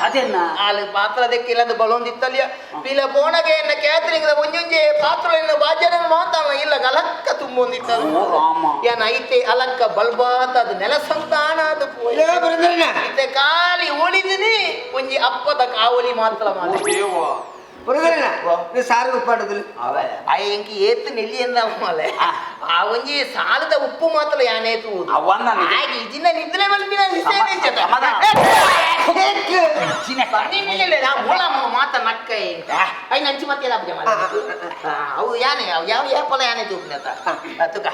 ಅದೇನ ಅಲ್ಲಿ ಪಾತ್ರ ದೆಕ್ಕಿಲ್ಲದ ಬಲೊಂದಿತ್ತಲಿಯ ಪಿಲ ಬೋಣಗೆ ಎನ್ನ ಕ್ಯಾತಲಿಂಗದ ಒಂಜೊಂಜೆ ಪಾತ್ರ ಎನ್ನ ಬಾಜನ ಮಾತಾಡ ಇಲ್ಲ ಅಲಕ್ಕ ತುಂಬೊಂದಿತ್ತದು ಏನ ಐತೆ ಅಲಕ್ಕ ಬಲ್ಬಾತ ಅದು ನೆಲ ಸಂತಾನ ಅದು ಐತೆ ಖಾಲಿ ಉಳಿದಿನಿ ಒಂಜಿ ಅಪ್ಪದ ಕಾವಲಿ ಮಾತ್ರ ಮಾಡಿ ಸಾರು ಉಪ್ಪಾಡುದು ಎಂಕಿ ಏತ್ತು ನೆಲ್ಲಿ ಎಂದ ಮಾಲೆ ಆ ಒಂಜಿ ಸಾಲದ ಉಪ್ಪು ಮಾತ್ರ ಯಾನೇತು ಹಾಗೆ ಇದನ್ನ ನಿದ್ರೆ ಮಲ್ಪಿನ ಮೂಲ ಮಾತ ನಕ್ಕ ಐ ನಂಚಿ ಮತ್ತೆ ಅವು ಯಾನೆ ಯಾವ ಯಾಪಲ ಯಾನೆ ತೂಪಿನತ ತುಕ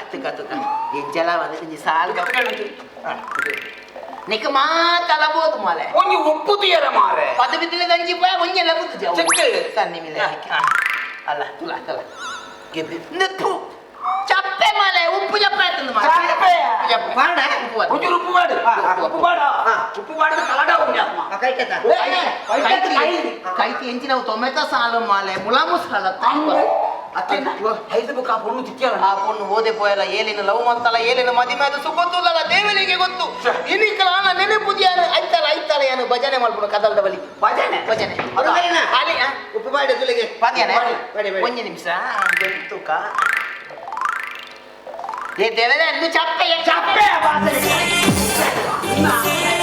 ಎಂಚಲ ಒಂಜಿ ಸಾಲ ನಿಕ ಮಾತಲಬೋದು ಮಾಲೆ ಒಂಜಿ ಉಪ್ಪು ತೀಯರ ಮಾರೆ ಪದವಿ ತಿಳಿದ ಅಂಜಿ ಪೋಯ ಒಂಜೆಲ್ಲ ಬುದ್ದು ಚೆಕ್ ತನ್ನಿ ಮಿಲೆ ಅಲ್ಲ ತುಲ ನೆಪ್ಪು ಚಪ್ಪೆ ಮಾಲೆ ಉಪ್ಪು ಚಪ್ಪೆ ಆಯ್ತಂದು ಕೈತಿ ಎಂಚಿ ನಾವು ಟೊಮೆಟೊ ಸಾಲು ಮಾಲೆ ಮುಲಾಮು ಸಾಲ ಆ ಪೊಣ್ಣು ಓದೆ ಪೋಯಲ್ಲ ಏಲಿನ ಲವ್ ಮಂತಲ್ಲ ಏಲಿನ ಮದಿಮೆ ಅದು ಸುಗೊತ್ತುಲ್ಲ ದೇವರಿಗೆ ಗೊತ್ತು ಇನ್ನಿಕಲ ನೆನೆಪುದಿಯಾನು ಐತಾಳೆ ಏನು ಭಜನೆ ಮಾಡ್ಬಿಡು ಕದಲ್ದ ಬಲಿ ಭಜನೆ ಉಪ್ಪು ಮಾಡಿ ತುಳಿಗೆ ಒಂಜಿ ನಿಮಿಷ ತೂಕ ಏ ದೇವರೇ ಅನ್ನು ಚಪ್ಪೆ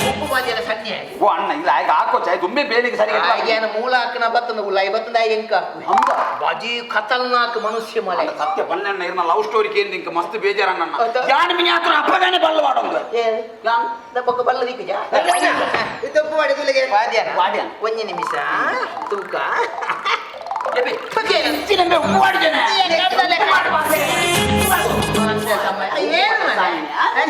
ಉಪ್ಪು ಬಾಜಿಯಲ್ಲ ಸನ್ನೆ ಓ ಅಣ್ಣ ಇಲ್ಲ ಆಗ ಹಾಕೋ ಚಾಯ್ ತುಂಬೆ ಬೇಲಿಗೆ ಸರಿ ಏನು ಮೂಲ ಹಾಕನ ಬತ್ತಂದ ಉಲ್ಲ ಬತ್ತಂದ ಎಂಕ ಬಾಜಿ ಖತರ್ನಾಕ್ ಮನುಷ್ಯ ಮಲೆ ಸತ್ಯ ಬಣ್ಣಣ್ಣ ಇರ್ನ ಲವ್ ಸ್ಟೋರಿ ಕೇಳಿ ಇಂಕ ಮಸ್ತ್ ಬೇಜಾರಣ್ಣ ಯಾನ್ ಮಿನಿ ಹತ್ರ ಅಪ್ಪಗಾನೆ ಬಲ್ಲ ಮಾಡೋದು ಯಾನ್ ದಬ್ಬಕ ಬಲ್ಲ ದಿಕ್ಕ ಇದು ಉಪ್ಪು ಮಾಡಿ ತುಳಿಗೆ ಬಾದ್ಯಾನ ಒಂಜಿ ನಿಮಿಷ ತೂಕ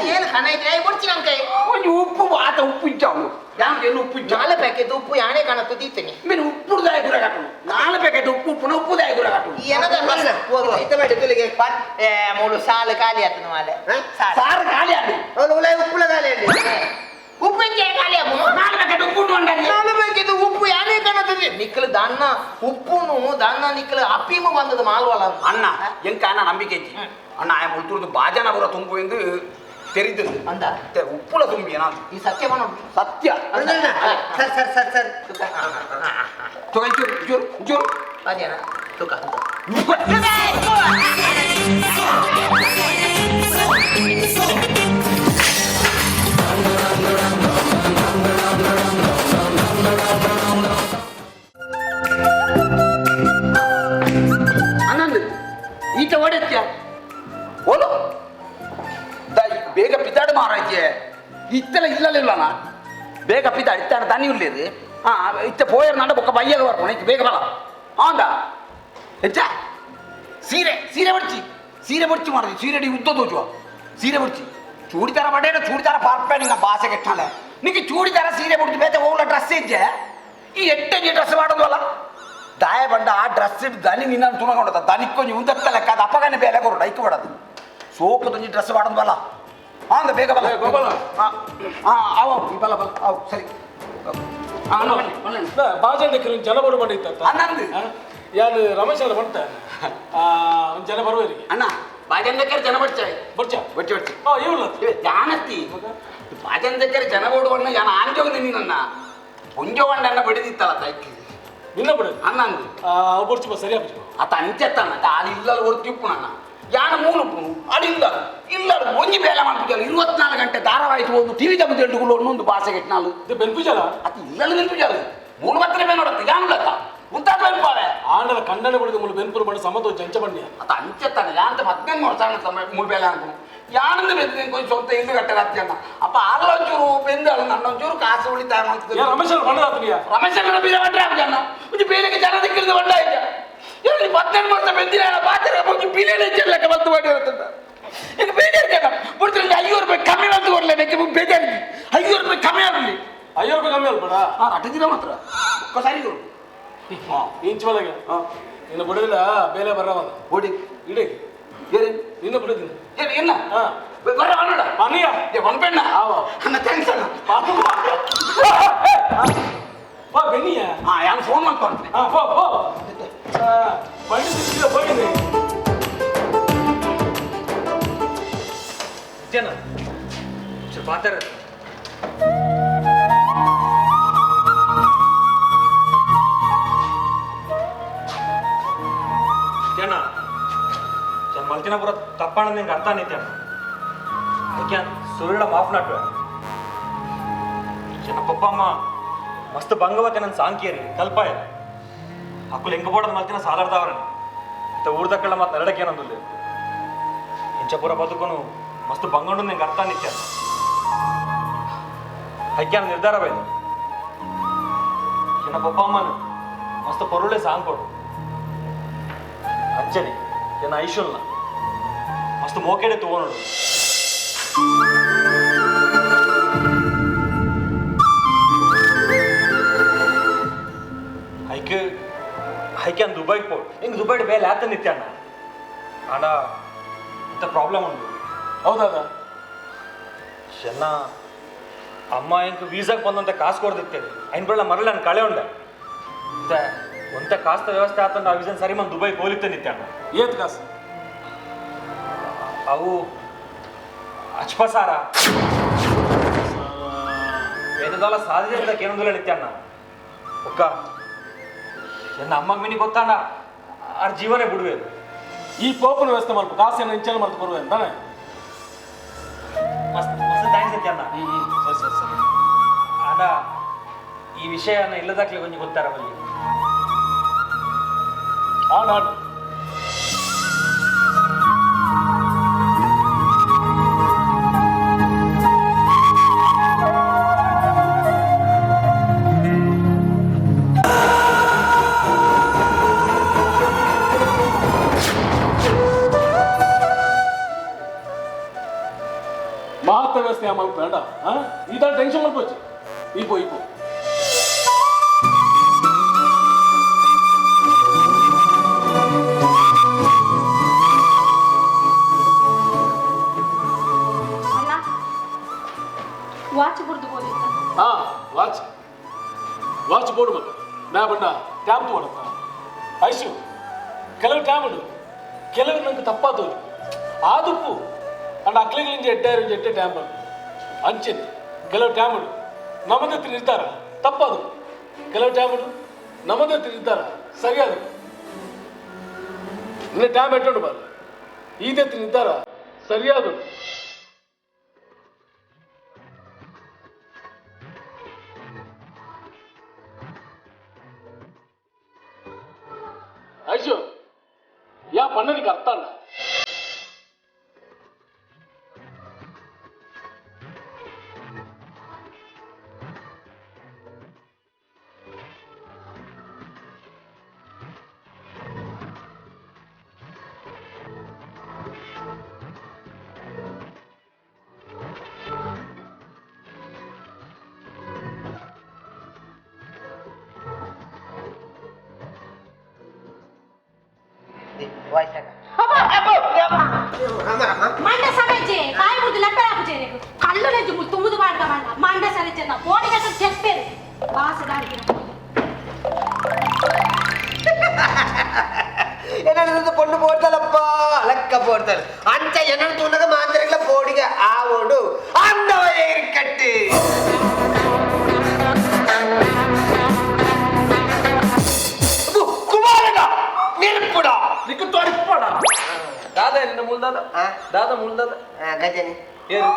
ಏನು ಕಣ ಇದ್ರೆ ಕೊಡ್ತೀನಿ ನಮ್ಮ ಕೈ ಒಂದು ಉಪ್ಪು ಆತ ಉಪ್ಪು ಇಚ್ಚಾವು ಏನು ಉಪ್ಪು ಇಚ್ಚ 4 ಪ್ಯಾಕೆಟ್ ಉಪ್ಪು ಯಾಣೆ ಕಾಣ ತುದೀತೀನಿ ಮೀನು ಉಪ್ಪು ದಾಯ ಗುರ ಕಾಟು 4 ಪ್ಯಾಕೆಟ್ ಉಪ್ಪು ಪುನಃ ಉಪ್ಪು ದಾಯ ಗುರ ಕಾಟು ಏನದ ಇದು ಮಾಡಿ ತುಳಿಗೆ ಮೂರು ಸಾಲು ಖಾಲಿ ಆತನ ಮಾಲೆ ಸಾರು ಖಾಲಿ ಆಡಿ ಅವನು ಉಲಾಯಿ ಉಪ್ಪುಳ ಗಾಲಿ ಅಂడి ಉಪ್ಪು ಎಂಜೆ ಖಾಲಿ ಆಪು 4 ಪ್ಯಾಕೆಟ್ ಉಪ್ಪು ಉಂಟು 4 ಪ್ಯಾಕೆಟ್ ಉಪ್ಪು ಯಾಣೆ ಕಾಣ ತುದಿ ನಿಕ್ಕಲು ದಾನ್ನ ಉಪ್ಪುನು ದಾನ್ನ ನಿಕ್ಕಲು ಅಪ್ಪಿಮು ಬಂದದ ಮಾಲ್ವಲ್ಲ ಅಣ್ಣ ಎಂಕ ಅಣ್ಣ ನಂಬಿಕೆ ಇಚ್ಚಿ ಅಣ್ಣ ಆಯ ಮುಳ್ತುರ್ದು ಬಾಜನ ಬರ ತುಂಬು ಎಂದು ತೆರಿದ್ದು ಅಂದ ಉಪ್ಪುಲ ತುಂಬಿ ಏನಾದ್ರು ಈ ಸತ್ಯ ಬಣ್ಣ ಸತ್ಯ ಸರ್ ಚೂರು ಚೂರು ಚೂರು ಅದೇನಾ ತುಕ ಅನ್ನಂದು ಈತ ಹೊಡೆತ್ಯ ಓಲು ಬೇಗ ಬಿದ್ದಾಡು ಮಾರಾಯ್ತೆ ఇత్తల ఇల్లలేనా ಬೇಗ ಪಿತ ಇತ್ತಾನ ತನಿ ಉಳ್ಳೇದು ಇತ್ತ ಪೋಯರ್ ನಂಡ ಬೊಕ್ಕ ಬಯ್ಯಾಗ ಬರ್ಕೊಂಡು ಇತ್ತು ಬೇಗ ಬಲ ಆಂದ ಹೆಚ್ಚ ಸೀರೆ ಬಡ್ಚಿ ಮಾಡಿದ್ವಿ ಸೀರೆ ಉದ್ದ ತೋಚುವ ಸೀರೆ ಬಡ್ಚಿ ಚೂಡಿದಾರ ಬಡೇನ ಚೂಡಿದಾರ ಪಾರ್ಪೆ ನಿನ್ನ ಭಾಷೆ ಕೆಟ್ಟಾಲ ನಿಂಗೆ ಚೂಡಿದಾರ ಸೀರೆ ಬಡ್ದು ಬೇತೆ ಹೋಗ್ಲ ಡ್ರೆಸ್ ಇದ್ದೆ ಈ ಎಟ್ಟೆ ಡ್ರೆಸ್ ಮಾಡೋದಲ್ಲ ದಾಯ ಬಂಡ ಆ ಡ್ರೆಸ್ ಇಟ್ಟು ದನಿ ನಿನ್ನ ತುಣಗೊಂಡದ ದನಿಕ್ಕೊಂಜಿ ಉಂದತ್ತ ಲೆಕ್ಕ ಅದು ಅಪ್ಪಗನೆ ಬೇಲೆ ಕೊಡು ಐಕ್ ಬಡದು ಸೋಪು ತಂಜಿ ಡ್ರೆಸ್ ಮಾಡೋದಲ್ಲ ಆಂದ ಬೇಗ ಬಲ ಗೋಪಾಲ ಅವ ಬಲ ಬಲ ಅವು ಸರಿ ಬಾಜಂಡ ಜನ ಬರು ಮಾಡಿತ್ತ ಅನ್ನಂದು ಯಾರು ರಮೇಶ್ ಅವ್ರು ಬಂತ ಜನ ಬರುವರಿಗೆ ಅಣ್ಣ ಬಾಜಂದಕ್ಕರ ಜನ ಬಡ್ಚಾಯ್ ಬರ್ಚ ಬಡ್ಚಿ ಇವ್ಲ ಜಾನತ್ತಿ ಬಾಜಂದಕ್ಕರ ಜನ ಬಡುವಣ್ಣ ಯಾನ ಆಂಜೋಗ ನಿನ್ನ ಪುಂಜವಣ್ಣ ಬಡಿದಿತ್ತಲ್ಲ ತೈಕಿ ನಿನ್ನ ಬಿಡ ಅನ್ನಂದು ಬರ್ಚು ಸರಿಯಾ ಬರ್ಚು ಅತ್ತ ಅಂಚೆತ್ತಣ್ಣ ಅದು ಇಲ್ಲಲ್ಲ ಒಂದು ತಿಪ್ಪುಣಣ್ಣ ಯಾನ ಮೂಲು ಅಡಿಲ್ಲ ಇಲ್ಲ ಒಂಜಿ ಬೇಲೆ ಮಾಡ್ಬಿಟ್ಟಲ್ಲ 24 ಗಂಟೆ ಧಾರಾವಾಹಿತು ಒಂದು ಟಿವಿ ತಮ್ಮ ತೆಂಡುಗಳು ಒಂದೊಂದು ಭಾಷೆಗೆ ಎಟ್ನಾಳು ಇದು ಬೆನ್ಪುಜಲ ಅದು ಇಲ್ಲಲ್ಲ ನೆನ್ಪಿಜಾಲು 3 ಬತ್ತನೆ ಬೇ ನೋಡತ್ತೆ ಯಾನ್ಲತ್ತ ಉಂತಾದ ಬೆನ್ಪಾವೆ ಆಂಡಲ ಕಂಡನೆ ಬಿಡಿದ ಮುಳು ಬೆನ್ಪುರು ಮಾಡಿ ಸಮತ ಜಂಚ ಬಣ್ಣ ಅತ್ತ ಅಂಚೆತ್ತಣ್ಣ ಯಾಂತ 15 ವರ್ಷ ಮೂರು ಬೇಲೆ ಅನ್ಕೊಂಡು ಯಾನಂದು ಬೆಂದು ಕೊಂಚ ಸ್ವಲ್ಪ ಇಲ್ಲು ಕಟ್ಟೆ ಅತ್ಯಣ್ಣ ಅಪ್ಪ ಅಲ್ಲೊಂಚೂರು ಬೆಂದಳು ನನ್ನೊಂಚೂರು ಕಾಸು ಉಳಿತಾಯ ಮಾಡ್ತಿದ್ದೆ ರಮೇಶ್ ಅವ್ರು ಬಂಡದಾತ್ರಿಯ ರಮೇಶನ ಬೀರ ಬಂದ್ರೆ ಜನ ಒಂದು ಬೇಲೆಗೆ ಜನ ದಿಕ್ಕಿಳಿದು ಬಂಡ ಆಯ್ತು 18 ವರ್ಷ ಬೆಂದಿನ ಬಾತರ ಹೋಗಿ ಬಿಲಿಯನ್ ಲೆಕ್ಕ ಬಂದು ಮಾಡಿರುತ್ತಂತ ಈಗ ಬೇಜಾರು ಜನ ಬಿಡ್ತಾರೆ 5 ರೂಪಾಯಿ ಕಮ್ಮಿ ಬಂದು ಕೊಡಲೇ ಬೇಕೆ ಬೇಜಾರು 5 ರೂಪಾಯಿ ಕಮ್ಮಿ ಆಗಲಿ 5 ರೂಪಾಯಿ ಕಮ್ಮಿ ಅಲ್ಬೇಡ ಅಟ ದಿನ ಮಾತ್ರ ಸರಿ ಇಂಚ್ ಒಳಗೆ ನಿನ್ನ ಬಿಡೋದಿಲ್ಲ ಬೇಲೆ ಬರವಲ್ಲ ಓಡಿ ಇಡೀ ಏರಿ ನಿನ್ನ ಬಿಡೋದಿಲ್ಲ ಏನ ಬರ ಅನ್ನಡ ಪನಿಯ ಒಂದು ಪೆಣ್ಣ ಅನ್ನ ಥ್ಯಾಂಕ್ಸ್ ಅಣ್ಣ ಬಾ ಬೆನ್ನಿಯ ಯಾನು ಫೋನ್ ಮಾಡ್ಕೊಂಡ್ರೆ ಪೋ ಬಂಡಿ ಸಿಕ್ಕಿದ ಹೋಗಿದೆ ಜನ ಸ್ವಲ್ಪ ಮಾತಾಡ ಜನ ಮಲ್ತಿನ ಪೂರ ತಪ್ಪಣ ನಿಂಗೆ ಅರ್ಥ ನಿತ್ಯ ಅದಕ್ಕೆ ಸುಳ್ಳ ಮಾಫ್ ನಾಟ್ವೆ ಜನ ಪಪ್ಪ ಅಮ್ಮ ಮಸ್ತ್ ಬಂಗವತ್ತೆ ನನ್ನ ಸಾಂಕೇರಿ ಕಲ್ಪಾಯ ಅಕ್ಕಲು ಹೆಂಗ ಬೋಡದ ಮಲ್ತಿನ ಸಾಲಾಡ್ದವ್ರನ್ನ ಮತ್ತೆ ಊರ್ದಕ್ಕಳ ಮತ್ತೆ ನರಡಕ್ಕೇನಂದಿಲ್ಲ ಇಂಚ ಪೂರ ಬದುಕೋನು ಮಸ್ತ್ ಬಂಗೊಂಡು ನಿಂಗೆ ಅರ್ಥ ನಿತ್ಯ ಅದಕ್ಕೆ ನಿರ್ಧಾರ ಬೈ ಜನ ಪಪ್ಪ ಅಮ್ಮನ ಮಸ್ತ್ ಪೊರುಳೆ ಸಾಂಗ್ ಕೊಡು ಅಂಚನೆ ಜನ ಐಶುಲ್ನ ಮಸ್ತ್ ಮೋಕೆಡೆ ತಗೊಂಡು ಹೈಕೆ ದುಬೈಗೆ ಪೋಟ್ ಹಿಂಗೆ ದುಬೈಡ್ ಬೇಲೆ ಆತ ನಿತ್ಯ ಅಣ್ಣ ಆಡ ಇಂಥ ಪ್ರಾಬ್ಲಮ್ ಉಂಟು ಹೌದಾದ ಚೆನ್ನ ಅಮ್ಮ ಇಂಕ ವೀಸಾಗೆ ಬಂದಂತ ಕಾಸು ಕೊಡ್ದಿತ್ತೇನೆ ಐನ್ ಬೆಳ್ಳ ಮರಳಿ ನಾನು ಕಳೆ ಉಂಡೆ ಮತ್ತೆ ಒಂತ ಕಾಸ್ತ ವ್ಯವಸ್ಥೆ ಆತಂಡ ಆ ವಿಸನ್ ಸರಿ ಮಂದು ದುಬೈಗೆ ಹೋಲಿತ್ತೆ ನಿತ್ಯ ಅಣ್ಣ ಏತ್ ಕಾಸು ಅವು ಅಚ್ಪಸಾರ ಬೇರೆದಲ್ಲ ಸಾಧ್ಯ ಅಂತ ಕೇಳೋದಿಲ್ಲ ನಿತ್ಯ ಅಣ್ಣ ಒಕ್ಕ ನನ್ನ ಅಮ್ಮಗ ಮಿನಿ ಗೊತ್ತಾಣ ಆ ಜೀವನೇ ಬಿಡುವೆ ಈ ಪೋಪನ ವ್ಯವಸ್ಥೆ ಮಾಡ್ಬೇಕು ಕಾಸೇನ ಇಂಚಲ್ ಮಾಡ್ತು ಬರುವೆ ಅಂತಾನೆ ಮಸ್ತ್ ಮಸ್ತ್ ಥ್ಯಾಂಕ್ಸ್ ನಿತ್ಯ ಅಣ್ಣ ಸರಿ ಆಡ ಈ ವಿಷಯನ ಇಲ್ಲದಾಗ್ಲಿ ಕೊಂಚ ಗೊತ್ತಾರ ಬಲ್ಲಿ ನಾಡು ಮಹತ್ವ ವ್ಯವಸ್ಥೆ ಮಾಡ್ಬೇಡ ಇದ ಟೆನ್ಷನ್ ಮಾಡ್ಬೋದು ಇಪ್ಪೋ ಅಣ್ಣ ವಾಚ್ ಬುಡ್ದು ಬೋದಿತ್ತ ವಾಚ್ ಬೋರ್ಡ್ ಮಗ ನಾ ಬಣ್ಣ ಟ್ಯಾಬ್ ತೋಡಪ್ಪ ಐಸು ಕೆಲವು ಟ್ಯಾಬ್ ಉಂಡು ಕೆಲವು ನಂಗೆ ತಪ್ಪಾದೋರು ಆದುಪ್ಪು ಅಂಡ್ ಅಕ್ಲಿಗಳಿಂದ ಎಟ್ಟೆ ಟ್ಯಾಬ್ ಅಂಚೆನೆ ಕೆಲವು ಟ್ಯಾಬ್ ಉಂಡು ನಮ್ಮದೇ ನಿರ್ಧಾರ ತಪ್ಪದು ಕೆಲವು ಟ್ಯಾಬ್ ಉಂಡು ನಮ್ಮದೇ ನಿರ್ಧಾರ ಸರಿಯಾದ ನಿನ್ನ ಟ್ಯಾಬ್ ಎಟ್ಟುಂಡು ಬಾರ ಈದೇ ನಿರ್ಧಾರ ಸರಿಯಾದ ಐಶು ಯಾ ಪಣ್ಣ నీకు అర్థం ಮಂಡೆ ಸವೆಜ್ಜೆ ಕಾಯಿ ಮುದ್ದು ಲೆಕ್ಕ ಹಾಕುಜೆ ಕಲ್ಲು ನೆಜ್ಜು ತುಂಬುದು ಮಾಡ್ಕ ಮಂಡ ಮಂಡೆ ಸವೆಜ್ಜೆ ನಾ ಬೋಡಿಗೆ ಚೆಪ್ಪೇರು ಬಾಸದಾಡಿಗೆ என்னது பொண்ணு போட்டாலப்பா அலக்க போட்டால் அந்த என்ன தூணக மாத்திரைகளை போடுங்க ஆவோடு அந்த இருக்கட்டு குமாரடா நெருப்புடா నీకు తోడిపోడా దాదా నిన్న ముల్దాదా దాదా ముల్దాదా గజని ఏరు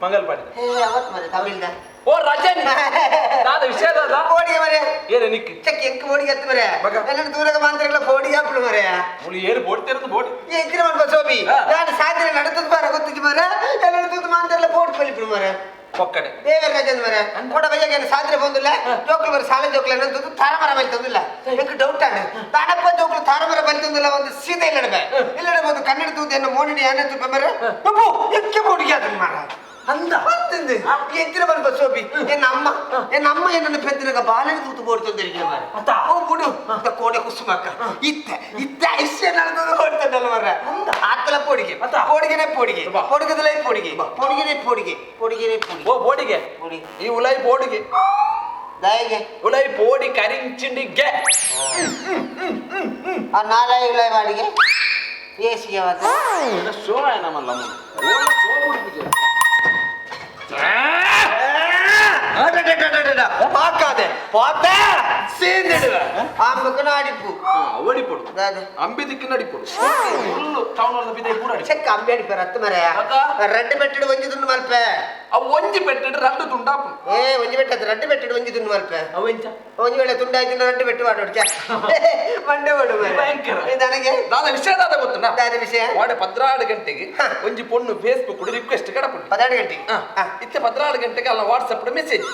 మంగళపాడి అవత్ మరి తమిళదా ఓ రజని దాదా విషయ దాదా போடுங்க மரே ఏరు నిక్కి ಚೆಕ್ ಎಂಕ್ ಬೋಡಿಗೆ ಎತ್ತು ಮರೆ ಎಲ್ಲ ದೂರದ ಮಾಂತ್ರಿಗಳ ಬೋಡಿಗೆ ಹಾಕ್ಬಿಡು ಮರೆ ಮುಳಿ ಏರು ಬೋಡ್ತಿರೋದು ಬೋಡಿ ಎತ್ತಿನ ಮನ್ಪ ಸೋಬಿ ನಾನು ಸಾಧ್ರೆ ನಡತದ ಬಾರ ಗೊತ್ತಿಗೆ ಮರೆ ಎಲ್ಲ ನಡತದ ಮಾಂತ್ರಿಗಳ ಬೋಡ್ ಪಲಿಬಿಡು ಮರೆ ఒక్కడే ದೇವರ ರಾಜನ್ ಮರೆ ಕೊಡ ಬಯ್ಯಗೆ ಸಾಧ್ರೆ ಬಂದಿಲ್ಲ ಜೋಕ್ಲು ಮರೆ ಸಾಲ ಜೋಕ್ಲು ಅನ್ನೋದು ತಾರಮರ ಬಲಿ ತಂದಿಲ್ಲ ಎಂಕ್ ಡೌಟ್ ಆಡ ತಾಡಪ್ಪ ಜೋಕ್ಲು ತಾರಮರ ಬಲಿ ತಂದಿಲ್ಲ ಒಂದು ಸೀದೆ ಇಲ್ಲಡಬೆ ಇಲ್ಲಡಬಹುದು ಕನ್ನಡ ತೂದು ಎನ್ನ ಮೋಣಿನಿ ಅನ್ನತ್ತು ಮರೆ ಬಬ್ಬು ಎಕ್ಕೆ ಬೋಡಿಗೆ ಅದನ್ನ ಮಾಡ ಅಂದ ಅಂತಂದೆ ಎತ್ತಿನ ಮನ್ಪ ಸೋಬಿ ಎನ್ನ ಅಮ್ಮ ಎನ್ನನ್ನು ಪೆದ್ದಿನಗ ಬಾಲೆನ ತೂತು ಬೋಡ್ ತಂದಿರಿಗೆ ಮರೆ ಓ ಬುಡು ಕೋಡೆ ಕುಸುಮಕ್ಕ ಇತ್ತ ಇಷ್ಟೇ ನಡೆದು ಹೊಡ್ತದಲ್ಲ ಮರೆ ಆಕಲ ಪೋಡಿಗೆ ಪೋಡಿಗೆನೆ ಪೋಡಿಗೆ ಪೋಡಿಗೆದಲೇ ಪೋಡಿಗೆ ಪೋಡಿಗೆನೆ ಪೋಡಿಗೆ ಪೋಡಿಗೆನೆ ಪೋಡಿಗೆ ఓ బోడిగే ఈ ఉలై బోడిగే ದಾಯಿಗೆ ఉలై బోడి కరించిండిగే ಆ ನಾಲಾಯಿ ಉಲಾಯಿ ಬಾಡಿಗೆ ಏಸಿಗೆ ಮಾತ್ರ షో ఆయన మళ్ళీ షో బుడిపిజే பார்க்காதே பார்த்தா சேர்ந்துடுவ ஆம்புக்கு அடிப்பு ఓడిపోడు అంబి దిక్కున అడిపోడు ఫుల్ టౌన్ వాళ్ళ బిదే కూడా అడి చెక్క అంబి అడిపారు అత్త మరే రెడ్డు పెట్టడు వంజి దున్ను మల్పే ఆ వంజి పెట్టడు రెండు తుండాపు ఏ వంజి పెట్టదు రెడ్డు పెట్టడు వంజి దున్ను మల్పే అవంచ వంజి వెళ్ళ తుండాయితున్న రెడ్డు పెట్టి వాడు ಮಂಡೆ ವಾಡು ಭಯಂಕರ ನನಗೆ ದಾದ ವಿಷಯ ದಾದ ಗೊತ್ತುನಾ ದಾದ ವಿಷಯ ವಾಡೆ 14 ಗಂಟೆಗೆ ಒಂಜಿ ಪೊಣ್ಣು ಫೇಸ್ಬುಕ್ ರಿಕ್ವೆಸ್ಟ್ ಕಡಪುಂಡು 14 ಗಂಟೆಗೆ ಇತ್ತೆ 14 ಗಂಟೆಗೆ ಅಲ್ಲ WhatsApp message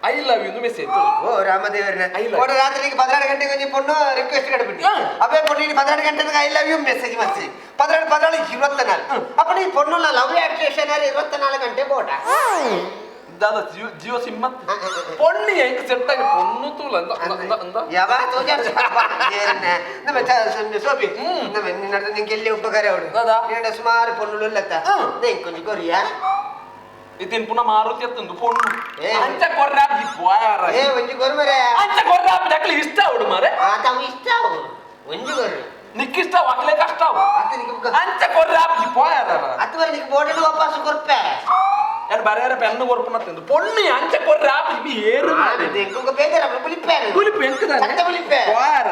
I love you message ಓ ರಾಮದೇವರನ್ನ ಓಡ ರಾತ್ರಿಗೆ 14 ಗಂಟೆಗೆ ಒಂಜಿ ಪೊಣ್ಣು ರಿಕ್ವೆಸ್ಟ್ ಕಡಪುಂಡು ಅವೇ ಪೊಣ್ಣು 14 ಗಂಟೆಗೆ ಐ ಲವ್ ಯು ಮೆಸೇಜ್ ಮಾಡ್ಸಿ 14 24 ಅಪ್ಪನ ಈ ಪೊಣ್ಣು ಲವ್ ಅಟ್ರಾಕ್ಷನ್ 24 ಗಂಟೆ ಬೋಟ ದಾದ ಜಿಯೋ ಸಿಮ್ ಮತ್ತೆ ಪೊಣ್ಣಿ ಹೆಂಗ್ ಸೆಟ್ ಆಗಿ ಪೊಣ್ಣು ತೂಲ ಅಂದ ಯಾವ ತೋಜ ನಮ್ಮ ಸೋಬಿ ನಮ್ಮ ನಿನ್ನ ನಿಂಗೆ ಎಲ್ಲಿ ಉಪಕಾರ ಅವಳು ನಿನ್ನ ಸುಮಾರು ಪೊಣ್ಣುలు ಲತ್ತ ನೇ ಕೊಂಚ ಕೊರಿಯಾ ಇದನ್ ಪುನಃ ಮಾರುತಿ ಎತ್ತಂದು ಪೊಣ್ಣು ಅಂಚ ಕೊರ್ರಾಪಿ ಪೋಯಾರ ಏ ಒಂಜಿ ಕೊರು ಮರೆ ಅಂಚ ಕೊರ್ರಾಪಿ ದಕ್ಲಿ ಇಷ್ಟ ಅವಡು ಮಾರೆ ತಾವು ಇಷ್ಟ ಒಂಜಿ ಕೊರು ನಿಕ್ಕಿಷ್ಟ ವಾಕ್ಲೆ ಕಷ್ಟ ಅವು ಅತ್ತ ನಿಕ್ಕೆ ಅಂಚ ಕೊರ್ರಾಪಿ ಪೋಯಾರ ಅತ್ತವರ ನಿಕ್ಕೆ ಬೋರ್ಡ್ ವಾಪಸ್ ಕೊರ್ಪೆ ಯಾರು ಬರೆಯಾರ ಪೆನ್ನು ಕೊರ್ಪನ ತಿಂದು ಪೊಣ್ಣಿ ಅಂಚ ಕೊರ್ರಾಪಿ ಬಿ ಏರು ನಾನು ಇಂకొక ಬೇಜಾರ ಬುಲಿಪೆ ಬುಲಿಪೆ ಎಂಕದ ಚಂದ ಬುಲಿಪೆ ಪೋಯಾರ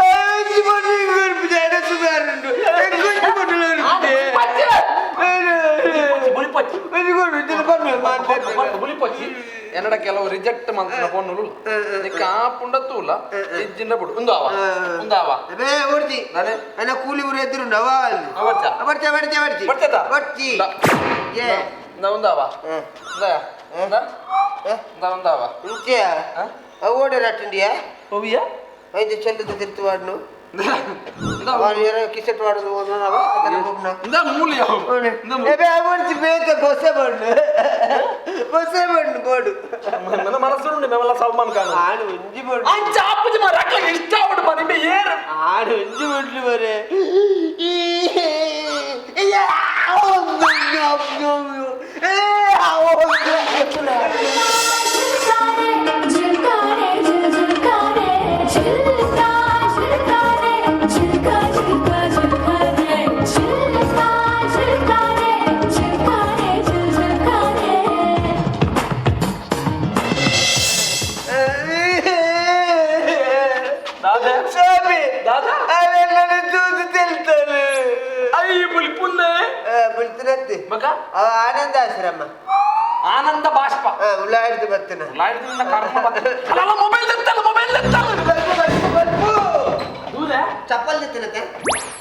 ಒಂಜಿ ಪೊಣ್ಣು ಕೊರ್ಪೆ ಜನ ಸುಮಾರುಂಡು ಒಂಜಿ ಪೊಣ್ಣು ಬುಲಿಪಚ್ಚಿ ಒಂಜಿ ಕೊರು ಇದನ್ನ ಬಂದು ಮಾತಾಡ್ತಾರೆ ಬುಲಿಪಚ್ಚಿ ಎನ್ನಡ ಕೆಲವು ರಿಜೆಕ್ಟ್ ಮಂತ್ರ ಪೊಣ್ಣುಲು ನಿಕ್ಕ ಆ ಪುಂಡ ತೂಲ ಇಜ್ಜಿಂದ ಬಿಡು ಉಂದಾವ ಅಬೇ ಓಡ್ತಿ ನಾನೇ ಅಣ್ಣ ಕೂಲಿ ಊರು ಎದುರು ನವಾ ಅಲ್ಲಿ ಬರ್ತಾ ಬರ್ತಿ ಬರ್ತದ ಬರ್ತಿ ಏ ಉಂದಾವ ಉಂದಾವ ಇಂಚೆ ಓಡಿ ರಾಟಂಡಿಯಾ ಹೋವಿಯಾ ಐದು ಚೆಲ್ಲದ ತಿರ್ತು ವಾಡ್ನು ಕಿಸೆಟ್ ವಾಡೋದು ಇಂದ ಮೂಲಿಯ ಓಡಿಸಿ ಬೇಕ ಹೊಸ ಬಣ್ಣು ಬೋಡು ನನ್ನ ಮನಸ್ಸುಂಡು ಮೇವೆಲ್ಲ ಸಲ್ಮಾನ್ ಖಾನ್ ಆಡು ಒಂಜಿ ಬೋಡು ಅಂಚ ಅಪ್ಪಜಿ ಮಾರ ಅಕ್ಕ ಇಷ್ಟ ಆಗ್ಬಿಡು ಮಾ ನಿಂಬೆ ಏರು ಆಡು ಒಂಜಿ ಬೋಡ್ಲಿ ಬರೇ దాదా ಅವೆಲ್ಲ ತೂತು ತೆಲ್ತಾನೆ ಅಯ್ಯ ಬುಲಿ ಪುಲ್ಲೆ ಬಿಡ್ತಿರತ್ತೆ ಮಗ ಅವ ಆನಂದ ಆಶ್ರಮ ಆನಂದ ಬಾಷ್ಪ ಉಳ್ಳಾಡಿದು ಬರ್ತನ ಉಳ್ಳಾಡಿದ್ರಿಂದ ಕರ್ಮ ಅಲ್ಲ ಮೊಬೈಲ್ ತೆತ್ತಲ್ಲ ದೂರ ಚಪ್ಪಲ್ ತೆತ್ತನತೆ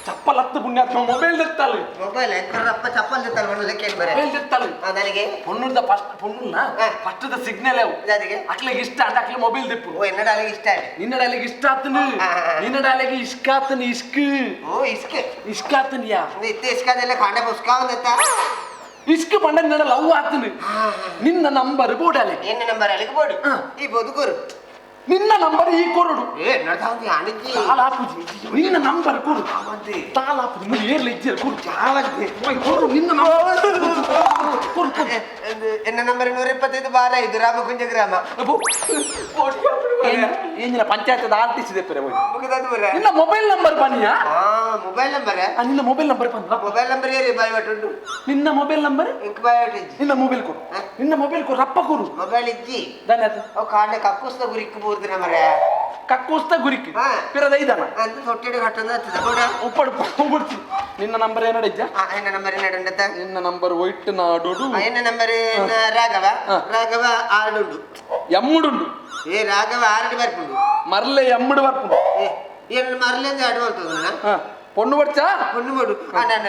ಚಪ್ಪಲ್ ಹತ್ತು ಪುಣ್ಯಾತ್ಮ ಮೊಬೈಲ್ ತೆತ್ತಲ್ಲ ಮೊಬೈಲ್ ಎಂಕರಪ್ಪ ಚಪ್ಪಲ್ ತೆತ್ತಲ್ಲ ಒಂದು ಲೆಕ್ಕ ಬರೆ ಮೊಬೈಲ್ ತೆತ್ತಲ್ಲ ನನಗೆ ಪೊಣ್ಣುದ ಪೊಣ್ಣುನ ಫಸ್ಟ್ ಸಿಗ್ನಲ್ ಅವು ಅದಕ್ಕೆ ಅಟ್ಲಿಗೆ ಇಷ್ಟ ಅಂತ ಅಟ್ಲಿ ಮೊಬೈಲ್ ತೆಪ್ಪು ಓ ಎನ್ನಡ ಅಲ್ಲಿಗೆ ಇಷ್ಟ ಆಯ್ತು ನಿನ್ನಡ ಅಲ್ಲಿಗೆ ಇಷ್ಟ ಆತನು ನಿನ್ನಡ ಅಲ್ಲಿಗೆ ಇಷ್ಕಾತನು ಓ ಇಸ್ಕೆ ಇಷ್ಕಾತನಿಯಾ ಇತ್ತೆ ಇಸ್ಕಾದೆಲ್ಲ ಕಾಂಡೆ ಪುಸ್ಕ ಒಂದತ್ತ ಇಷ್ಕ ಪಂಡ ನಿನ್ನ ಲವ್ ಆತನು ನಿನ್ನ ನಂಬರ್ ಬೋಡಾಲೆ ಎನ್ನ ನಂಬರ್ ಅಲ್ಲಿಗೆ ಬೋಡು ಈ ಬದುಕುರು ನಿನ್ನ ನಂಬರ್ ಈ ಕೊರಡು ಏ ನಡ್ದಾವ್ದಿ ಅಣಜಿ ತಾಲಾಪುಜಿ ನಿನ್ನ ನಂಬರ್ ಕೊಡು ತಾಲಾಪುಜಿ ಮುಂದೆ ಏರ್ಲಿ ಇಜ್ಜೆ ಕೊಡು ಚಾಲಜ್ಜಿ ಕೊಡು ನಿನ್ನ ನಂಬರ್ ಎನ್ನ ನಂಬರ್ 125 ಬಾರ 5 ರಾಮಕುಂಜ ಗ್ರಾಮ ಏನಿನ ಪಂಚಾಯತ್ ಆರ್ಟಿಸಿದೆ ಪೆರೆ ಮುಗಿದದು ಬರ ನಿನ್ನ ಮೊಬೈಲ್ ನಂಬರ್ ಬನ್ನಿಯಾ ಮೊಬೈಲ್ ನಂಬರ್ ನಿನ್ನ ಮೊಬೈಲ್ ನಂಬರ್ ಬಂದ ಮೊಬೈಲ್ ನಂಬರ್ ಏರಿ ಬಾಯ್ ಬಟ್ಟುಂಡು ನಿನ್ನ ಮೊಬೈಲ್ ನಂಬರ್ ಇಂಕ್ ಬಾಯ್ ಬಟ್ಟಿಜ್ಜಿ ನಿನ್ನ ಮೊಬೈಲ್ ಕೊಡು ನಿನ್ನ ಮೊಬೈಲ್ ಕೊಡು ರಪ್ಪ ಕೊಡು ಮೊಬೈಲ್ ಇಜ್ಜಿ ಧನ್ಯವಾದ ಅವು ಕಾಂಡೆ ಕಕ್ಕುಸ್ದ ಗುರಿಕ್ಕು ಬೂರ್ದಿನ ಮರೆ ಕಕ್ಕೂಸ್ತ ಗುರಿಕಿ ಹಾ. ಪಿರದ ಐದನ ಅಂತ ತೊಟ್ಟಿಡು ಕಟ್ಟಂದ ಹತ್ತದ ಕೂಡ ಉಪ್ಪಡು ಉಪ್ಪಡ್ತಿ ನಿನ್ನ ನಂಬರ್ ಏನಡಿಜ್ಜ ಎನ್ನ ನಂಬರ್ ಏನಡಂಡತ ನಿನ್ನ ನಂಬರ್ ಒಯ್ಟ್ ನಾಡೋಡು ಎನ್ನ ನಂಬರ್ ರಾಘವ ರಾಘವ ಆರುಡು ಎಮ್ಮುಡುಂಡು ಏ ರಾಘವ ಆರುಡು ಬರ್ಪುಂಡು ಮರ್ಲೆ ಎಮ್ಮುಡು ಬರ್ಪುಂಡು ಏನು ಮರಲಿಂದ ಆಡು ಮಾಡ್ತದ ಹಾ பொண்ணு படிச்சா பொண்ணு போடு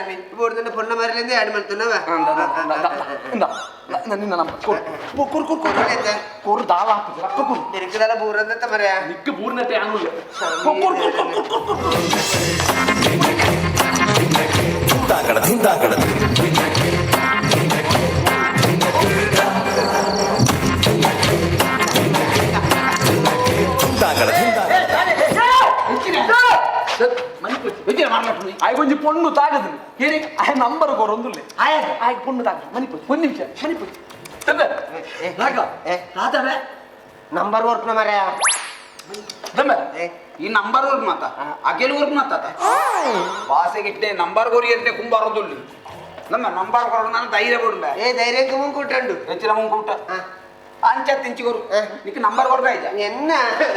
நீ போடுறது பொண்ணு மாதிரிலேருந்து ஆடு ಮಾಡ್ತಾನವ ನಿನ್ನ ನಂಬರ್ ಕೊರು ದಾಳ ಹಾಕಿದ್ರೆ ಅಕ್ಕ ಕೊರು ನಿನಕದಲ್ಲ ಬೂರಂದ ಮರೆ ನಿಕ್ಕ ಬೂರ್ನತೆ ಆಗುಲ್ಲ ಆಯ್ ಕೊಂಚ ಪೊಣ್ಣು ತಾಗದು ಏರಿ ಆಯ್ ನಂಬರ್ ಕೊರೊಂದುಲ್ಲೆ ಆಯ್ ಪೊಣ್ಣು ತಾಗ ಮನಿಪೋಚಿ ಒಂದು ನಿಮಿಷ ಮನಿಪೋಚಿ ನಂಬರ್ ವರ್ಕ್ನ ಮರೆ ಈ ನಂಬರ್ ವರ್ಕ್ ಮಾತ ಅಗೆಲ್ ವರ್ಕ್ ಮಾತಾತ ಭಾಷೆಗಿಟ್ಟೆ ನಂಬರ್ ಕೊರಿ ಅಂತ ಕುಂಬಾರದುಲ್ಲು ನಮ್ಮ ನಂಬರ್ ಕೊರ ನಾನು ಧೈರ್ಯ ಕೊಡ್ಬ ಏ ಧೈರ್ಯಕ್ಕೆ ಮುಂಕುಂಟು ಹೆಚ್ಚಿನ ಮುಂಕುಂಟ ಅಂಚ ತಿಂಚಿಗೋರು ನಿಕ್ ನಂಬರ್ ಕೊಡ್ತಾ ಇದ್ದ ಎನ್ನ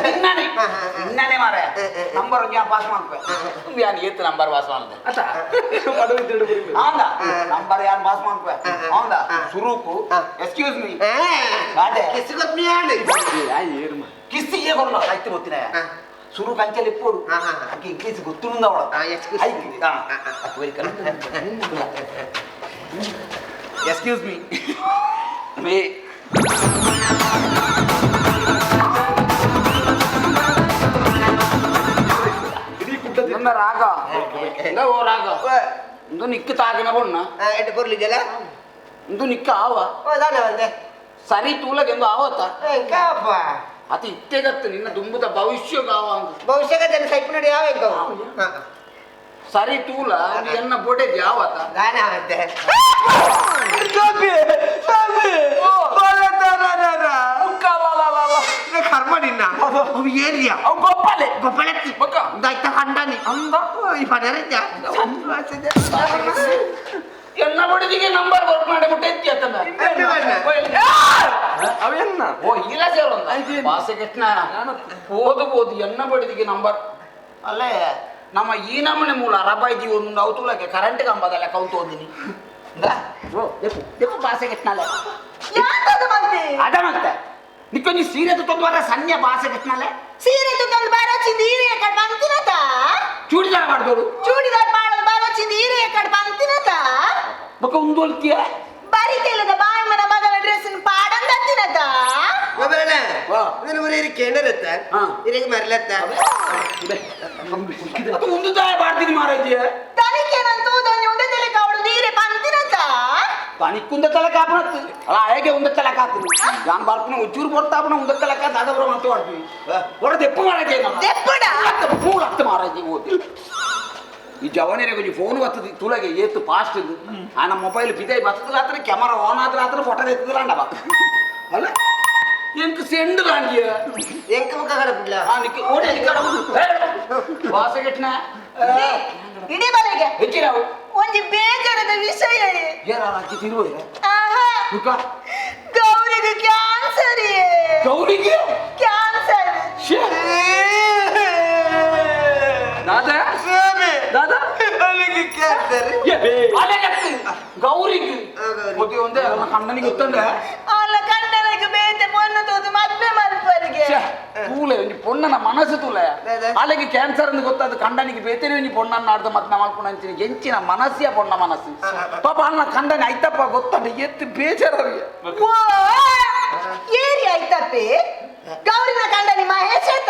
ಇನ್ನನೇ ಮಾರ ನಂಬರ್ ಯಾ ಪಾಸ್ ಮಾಡ್ಕೊ ಯಾನ್ ಏತ್ ನಂಬರ್ ಪಾಸ್ ಮಾಡ್ದೆ ಅತ ಆಂದ ನಂಬರ್ ಯಾನ್ ಪಾಸ್ ಮಾಡ್ಕೊ ಆಂದ ಸುರುಕು ಎಕ್ಸ್ಕ್ಯೂಸ್ ಮೀ ಬಾಡೆ ಕಿಸ್ಕೊತ್ನಿ ಆಡು ಕಿಸ್ಸಿಗೆ ಕೊಡ್ಲ ಆಯ್ತು ಗೊತ್ತಿನ ಸುರು ಕಂಚಲ್ಲಿ ಇಪ್ಪೋಡು ಆಕೆ ಇಂಗ್ಲೀಷ್ ಗೊತ್ತುಂದ ಅವಳ ಎಕ್ಸ್ಕ್ಯೂಸ್ ಮೀ ಮೇ ನನ್ನ ರಾಗ ಓ ರಾಗ ಇಂದು ನಿಕ್ಕ ತಾಗಿನ ಬಣ್ಣ ಎಟ್ಟು ಕೊರ್ಲಿದ್ದಲ್ಲ ಇಂದು ನಿಕ್ಕ ಆವ ಓ ದಾನ ಬಂದೆ ಸರಿ ತೂಲಗೆಂದು ಆವತ್ತ ಕಾಪ ಅತಿ ಇತ್ತೆಗತ್ತು ನಿನ್ನ ದುಂಬುದ ಭವಿಷ್ಯ ಆವ ಅಂತ ಭವಿಷ್ಯಕ್ಕೆ ಜನ ಸೈಪ್ ನೋಡಿ ಯಾವ ಎಂಕ ಸರಿ ತೂಲ ಎನ್ನ ಬೋಟೆ ಯಾವತ್ತ ದಾನ ಬಂದೆ ಕರ್ಮ ನಿನ್ನ ಅವು ಏರಿಯಾ ಅವು ಗೊಪ್ಪಲೆ ಗೊಬ್ಬಳೆತ್ತಿ ಬಕ್ಕ ದಾಯ್ತ ಕಂಡನಿ ಅಂದ ಈ ಪದರಜ್ಜ ಎನ್ನ ಬಡಿದಿಗೆ ನಂಬರ್ ವರ್ಕ್ ಮಾಡಿ ಬಿಟ್ಟು ಎತ್ತಿ ಅತ್ತಲ್ಲ ಅವೆನ್ನ ಓ ಇಲ್ಲ ಸೇರು ಅಂತ ಭಾಷೆ ಕೆಟ್ಟನ ಓದಬಹುದು ಎನ್ನ ಬಡಿದಿಗೆ ನಂಬರ್ ಅಲ್ಲೇ ನಮ್ಮ ಈ ನಮ್ಮನೆ ಮೂಲ ಅರಬಾಯ್ದಿ ಒಂದು ಅವತುಲಕ್ಕೆ ಕರೆಂಟ್ ಕಂಬದಲ್ಲ ಕೌತು ಓದಿನಿ ಭಾಷೆ ಕೆಟ್ಟನಲ್ಲ ಅದ ಮತ್ತೆ ನಿಕ್ಕೊಂದು ಸೀರೆ ತೊಂದ್ರೆ ಸಣ್ಣ ಭಾಷೆ ಕೆಟ್ಟನಲ್ಲ ಸೀರೆ ತಂದು ಬಾರಚಿಂದ ಹೀರೆಯ ಕಡೆ ಬಂತಿನತ ಚೂಡಿದಾರ ಮಾಡ್ದೋಡು ಚೂಡಿದಾರ್ ಮಾಡೋದು ಬಾರಚಿಂದ ಹೀರೆಯ ಕಡೆ ಬಂತಿನತ ಬಕ್ಕ ಉಂದೋಲ್ತಿಯ ಬರಿತಿಲ್ಲದ ಬಾಯಮ್ಮನ ಮಗನ ಡ್ರೆಸ್ ಪಾಡಂದಿನತ ಗೊಬ್ಬರಣ ಇದನ್ನ ಮರೆ ಇರಿ ಕೇಂದ್ರತ್ತ ಇರಿಗೆ ಮರಲತ್ತ ಅದು ಒಂದು ತಾಯ ಬಾಡ್ತೀನಿ ಮಾರೈತಿಯ ತನಿಖೆನಂತೂ ಉಂಡದಲ್ಲಿ ಕವಳು ನೀರೆ ಬಂತಿನತ ತನಿಕ್ಕುಂದ ತಲೆ ಕಾಪಣತ್ತು ಅಲ್ಲ ಹೇಗೆ ಉಂದ ತಲೆ ಕಾತೀನಿ ನಾನು ಬರ್ತೀನಿ ಉಚ್ಚೂರು ಬರ್ತಾಪಣ ಉಂದ ತಲೆ ಕಾತ ಅದರ ಮಾತಾಡ್ತೀವಿ ಒಡ ದೆಪ್ಪು ಮಾರೈತಿ ದೆಪ್ಪಡ ಮೂರು ಹತ್ತು ಮಾರೈತಿ ಓದಿ ಈ ಜವಾನಿರೆ ಕೊಂಚ ಫೋನ್ ಬರ್ತದೆ ತುಳಗೆ ಏತ್ತು ಫಾಸ್ಟ್ ಇದು ಆ ನಮ್ಮ ಮೊಬೈಲ್ ಬಿದೈ ಬರ್ತದ ಆದ್ರೆ ಕ್ಯಾಮರಾ ಆನ್ ಆದ್ರೆ ಆದ್ರೆ ಫೋಟೋ ಎತ್ತದಿಲ್ಲ ಅಂಡವ ಅಲ್ಲ ಎಂಕ ಸೆಂಡ್ ದಾಂಡಿಯ ಎಂಕ ಮುಖ ಕಡಪಿಲ್ಲ ಆ ನಿಕ್ಕೆ ಓಡಿ ಭಾಷೆಗೆಟ್ನ ಇಡೀ ಮನೆಗೆ ಹೆಚ್ಚಿನಾವು ಒಂದು ಬೇಜಾರದ ವಿಷಯ ಯಾರ ಅಜ್ಜಿ ತಿರುವುದೇ ಆಹಾ ಗೌರಿಗೆ ಕ್ಯಾನ್ಸರ್ ಗೌರಿಗೆ ಕ್ಯಾನ್ಸರ್ ದಾದಾ ದಾದಾ ಗೌರಿಗೆ ಮತ್ತೆ ಒಂದೇ ಕಣ್ಣನಿಗೆ ಗೊತ್ತಂದ್ರೆ ಅಲ್ಲ ಕಂಡನಿಗೆ ಬೇತೆ ಮೊನ್ನ ತೋದು ಮದ್ವೆ ಮಲ್ಪರಿಗೆ ತೂಲೆ ಒಂಜಿ ಪೊಣ್ಣನ ಮನಸ್ಸು ತೂಲೆ ಅಲ್ಲಿಗೆ ಕ್ಯಾನ್ಸರ್ ಅಂತ ಗೊತ್ತಾದ ಕಂಡನಿಗೆ ಬೇತೇನೆ ಒಂಜಿ ಪೊಣ್ಣನ ಆಡ್ದ ಮತ್ತೆ ಮಾಡ್ಕೊಂಡು ಅಂತೀನಿ ಎಂಚಿನ ಮನಸ್ಸಿಯ ಪೊಣ್ಣ ಮನಸ್ಸು ಪಾಪ ಅಣ್ಣ ಕಂಡನಿ ಆಯ್ತಪ್ಪ ಗೊತ್ತಂಡ ಎತ್ತು ಬೇಜಾರ ಏರಿ ಆಯ್ತಪ್ಪಿ ಗೌರಿನ ಕಂಡನಿ ಮಹೇಶತ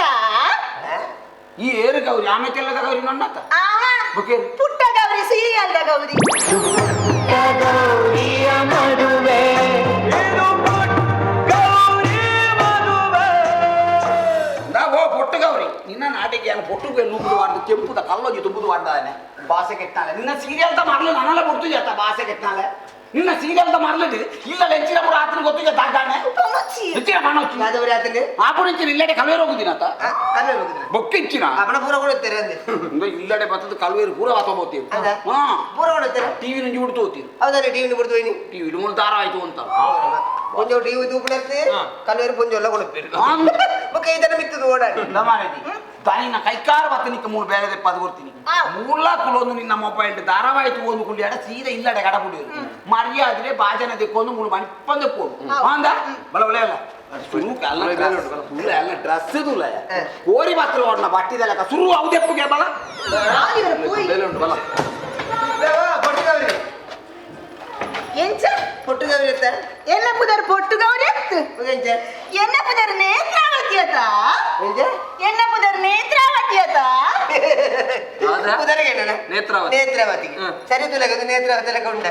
ಈ ಏರು ಗೌರಿ ಆಮೇಲೆಲ್ಲದ ಗೌರಿ ನನ್ನತ್ತ ಆಹಾ ಪುಟ್ಟ ಗೌರಿ ಸೀರಿಯಲ್ದ ಗೌರಿ ಗೌರಿ ನಿನ್ನ ನಾಟಿಗೆ ಏನು ಪೊಟ್ಟುಗೆ ನುಗ್ಗುದು ವಾಡ್ದು ಕೆಂಪುದ ಕಲ್ಲೊಂಜಿ ತುಂಬುದು ವಾಡ್ದಾನೆ ಭಾಷೆ ಕೆಟ್ಟಾಲೆ ನಿನ್ನ ಸೀರಿಯಲ್ ಮಾಡ್ಲು ನನ್ನೆಲ್ಲ ಗೊತ್ತು ಜಾತ ಭಾಷೆ ಕೆಟ್ಟಾಲೆ ನಿನ್ನ ಸೀರಿಯಲ್ ಮಾಡ್ಲಿದ್ದು ಇಲ್ಲ ಹೆಂಚಿನ ಪುರ ಆತನ ಗೊತ್ತು ತಾಗಾನೆ ಹೆಚ್ಚಿನ ಮಣ್ಣೊಚ್ಚಿ ರಾಜವರಿ ಆತಂಗೆ ಆಪುರ ಹೆಚ್ಚಿನ ಇಲ್ಲಡೆ ಕಲ್ವೇರು ಹೋಗುದಿನತ್ತ ಕಲ್ವೆ ಹೋಗಿದ್ರೆ ಬೊಕ್ಕಿಂಚಿನ ಅವನ ಪೂರ ಕೊಡುತ್ತಾರೆ ಅಂದೆ ಇಲ್ಲಡೆ ಬತ್ತದ ಕಲ್ವೇರು ಪೂರ ವಾತೋಗ್ತೀವಿ ಹೌದಾ ಹಾ ಪೂರ ಕೊಡುತ್ತಾರೆ ಟಿವಿ ನುಂಜಿ ಬಿಡ್ತು ಹೋಗ್ತೀವಿ ಹೌದಾ ಟಿವಿ ಬಿಡ್ತು ನೀ ಟಿವಿ ಮೂಲ ದಾರ ಆಯ್ತು ಅಂತ ಕೊಂಚ ಟಿವಿ ತೂಪಿಡತ್ತೆ ಕಲ್ವೇರು ಪುಂಜ ಎಲ್ಲ ಕೊಡುತ್ತೀರಿ ಬೊಕ್ಕ ಇದನ್ನ ಮಿತ್ತದು ಓಡಾಡಿ దాని కైకార వత్త నీకు మూడు బేగదే పది కొడుతుంది మూల కులోను నిన్న మొబైల్ ధారావాహితి ఓను కుళ్ళాడ సీదా ఇల్లడ గడపుడు మర్యాదలే బాజన దెక్కొందు మూడు మణి పంద పోడు ఆందా బలవలేల సురు కల్ల ఫుల్ ಎಲ್ಲ ಡ್ರೆಸ್ ದುಲ ಕೋರಿ ಮಾತ್ರ ಓಡ್ನ ಬಟ್ಟಿದೆಲ್ಲ ಸುರು ಅವು ದೆಪ್ಪುಗೆ ಬಲ ಬೇಲುಂಡು ಬಲ ಪೊಟ್ಟುಗೌರಿ ಎಂಚ ಪೊಟ್ಟುಗೌರಿ ಎತ್ತ ಎನ್ನ ಪುದರ್ ಪೊಟ್ಟುಗೌರಿ ಎತ್ತು ಎಂಚ ಎನ್ನ ಪುದರ್ ನೇತ್ರಾವತಿ ಅತ ಎಂಚ ಎನ್ನ ಪುದರ್ ನೇತ್ರಾವತಿ ಅತ ಉದರಗೆ ನೇತ್ರಾವತಿ ನೇತ್ರಾವತಿ ಸರಿ ತುಲಗದು ನೇತ್ರಾವತಿ ಲೆಕ್ಕ ಉಂಟ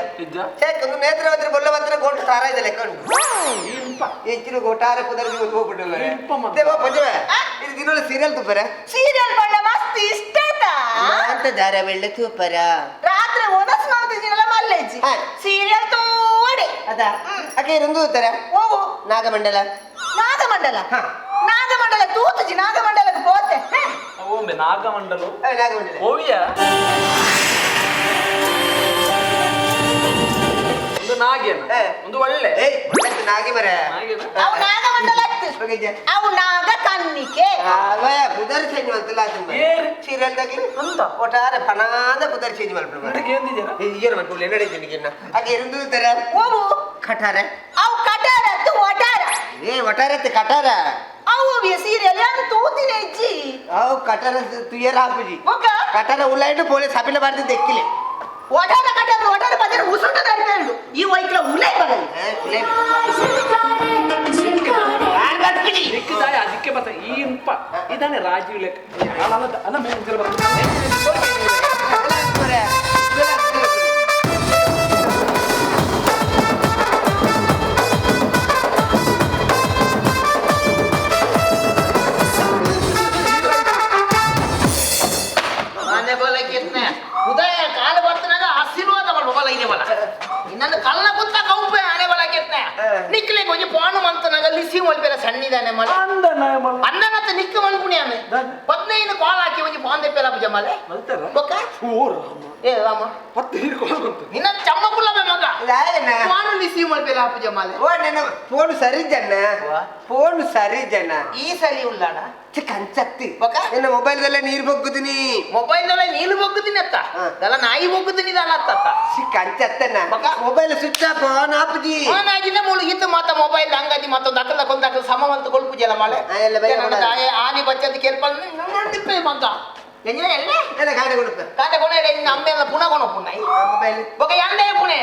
ಸೇಕಂದು ನೇತ್ರಾವತಿ ಬೊಲ್ಲವಂತರ ಗೋಟು ಸಾರಾಯದ ಲೆಕ್ಕ ಉಂಟು ಹೆಚ್ಚಿನ ಗೋಟಾರ ಪುದರ್ಗೆ ಒಂದು ಹೋಗ್ಬಿಟ್ಟು ದೇವ ಪಂಚವೆ ಇದು ದಿನೊಳ ಸೀರಿಯಲ್ ತುಪ್ಪರ ಸೀರಿಯಲ್ ಬಣ್ಣ ಮಸ್ತ್ ಇಷ್ಟ ಅಂತ ಧಾರಾವಾಹಿ ತುಪ್ಪರ ರಾತ್ರಿ ಒನಸ್ ಮಾಡ್ತಿದ್ದೀನಲ್ಲ ಮಲ್ಲೇಜಿ ಹಾ. ಸೀರಿಯಲ್ ತೋಡೆ ಅದಾ ಅಕ್ಕೆ ಇರಂದು ಉತ್ತರ ಹೋಗು ನಾಗಮಂಡಲ ನಾಗಮಂಡಲ ಹಾ. ನಾಗಮಂಡಲ ತೂತುಜಿ ನಾಗಮಂಡಲಕ್ಕೆ ಹೋತೆ ಒಮ್ಮೆ ನಾಗಮಂಡಲು ನಾಗಮಂಡಲ ಓವಿಯ ಒಂದು ನಾಗೇನ ಹೇ. ಒಂದು ಒಳ್ಳೆ ಏಯ್ ಮತ್ತೆ ನಾಗಿ ಮರ ನಾಗೇನ ಅವು ನಾಗಮಂಡಲ ಅವು ನಾಗ ಕನ್ನಿಕೆ ಅವಯ ಪುದರ್ ಚೇಂಜ್ ಮಾಡ್ತಿಲ್ಲ ಸೀರಿಯಲ್ ದಾಗಲಿ ಅಂತ ಒಟ್ಟಾರೆ ಫನಾದ ಪುದರ್ ಚೇಂಜ್ ಮಾಡ್ಬಿಡ್ತಾರೆ ನನಗೆ ಏನಿದೆಯಾ ಏನು ಮಾಡ್ಕೊಳ್ಳಿ ನಡೆಯುತ್ತೆ ಹಾಗೆ ಇರಂದು ಉತ್ತರ ಹೋಗು ಕಠಾರ ಅವು ಕಟಾರ ತು ಒಟಾರ ಏ ಒಟ್ಟಾರೆ ಕಠಾರ ಅವು ಸೀರಿಯಲ್ ಏನು ತೂತಿನ ಇಜ್ಜಿ ಅವು ಕಠಾರ ತುಯರ ಹಾಪುಜಿ ಒಕ್ಕ ಕಠಾರ ಉಳ್ಳಾಯಿಟ್ಟು ಪೊಲೀಸ್ ಹಾಪಿನ ಬಾರ್ದು ಎಕ್ಕಿಲೆ ಒಟಾರ ಕಟಾರ ಒಟಾರ ಬದರ ಉಸುಟ ತರ್ಬೇಡು ಈ ವೈಕ್ಲ ಉಲೈ ಬಗಲ್ ಸಿಕ್ಕಿದಾಯ ಅದಕ್ಕೆ ಬತ್ತ ಈ ಇಂಪ ಇದಾನೆ ರಾಜೀವ್ ಲೆಕ್ಕ ಅಲ್ಲ ಮೇಲೆ ಮನೆ ಬೋಲಕ್ಕೆ ಉದಯ ಕಾಲ ಬರ್ತನಾಗ ಆಶೀರ್ವಾದ ಮಾಡುವ ಬಲ ಇದೆ ಬಲ ಇನ್ನೊಂದು ಕಲ್ಲ ಕುತ್ತ ಕೌಪೆ ಆನೆ ಬಲಕ್ಕೆ ನಿಕ್ಲೆ ಕೊಂಚ ಪಾನು ಮಂತನಾಗ ಲಿಸಿ ಮಲ್ಪೆಲ್ಲ ಸಣ್ಣಿದಾನೆ ಮಲ ಅನ್ನನತ್ತ ನಿಕ್ಕ ಮಲ್ಪುಣಿ ಆಮೆ 15 ಕಾಲ್ ಹಾಕಿ ಒಂಜಿ ಪಾಂದೆ ಪೆಲ ಪೂಜೆ ಮಲೆ ಬೊಕ್ಕ ಏ ರಾಮ 15 ಕಾಲ್ ಬಂತು ನಿನ್ನ ಚಮ್ಮ ಕುಲ್ಲಬೆ ಮಗ ಪಾನು ಲಿಸಿ ಮಲ್ಪೆಲ ಪೂಜೆ ಮಲೆ ಓ ನನ್ನ ಫೋನ್ ಸರಿ ಜನ ಫೋನ್ ಸರಿ ಜನ ಈ ಸಲಿ ಉಳ್ಳಾಡ ಕಂಚತ್ತಿ ಬೊಕ್ಕ ನಿನ್ನ ಮೊಬೈಲ್ದಲ್ಲೇ ನೀರು ಬೊಗ್ಗುದಿನಿ ಮೊಬೈಲ್ ದೊಳೆ ನೀಲು ಬೊಗ್ಗುದಿನಿ ಅತ್ತ ದಲ ನಾಯಿ ಬೊಗ್ಗುದಿನಿ ದಲ ಅತ್ತ ಕಂಚತ್ತನ ಮೊಬೈಲ್ ಸ್ವಿಚ್ ಆಫ್ ಆನ್ ಆಪುಜಿ ಆನಾಗಿನ ಮೂಳು ಇತ್ತು ಮಾತ ಮೊಬೈಲ್ ಅಂಗದಿ ಮತ್ತೊಂದು ಅಕ್ಕದ ಕೊಂದ ಸಮವಂತ ಕೊಲ್ಪುಜಲ ಮಳೆ ಎಲ್ಲ ಬೇಗ ಆನಿ ಬಚ್ಚದ ಕೇಳ್ಪಂದು ಮಗ ಎಂಜಿನ ಎಲ್ಲ ಎಲ್ಲ ಗಾಡಿ ಕೊಡುತ್ತೆ ಕಾಟ ಕೊನೆ ಅಮ್ಮೆಲ್ಲ ಪುನಃ ಕೊನ ಪುನಃ ಮೊಬೈಲ್ ಬೊಕ ಎಂದೇ ಪುಣೆ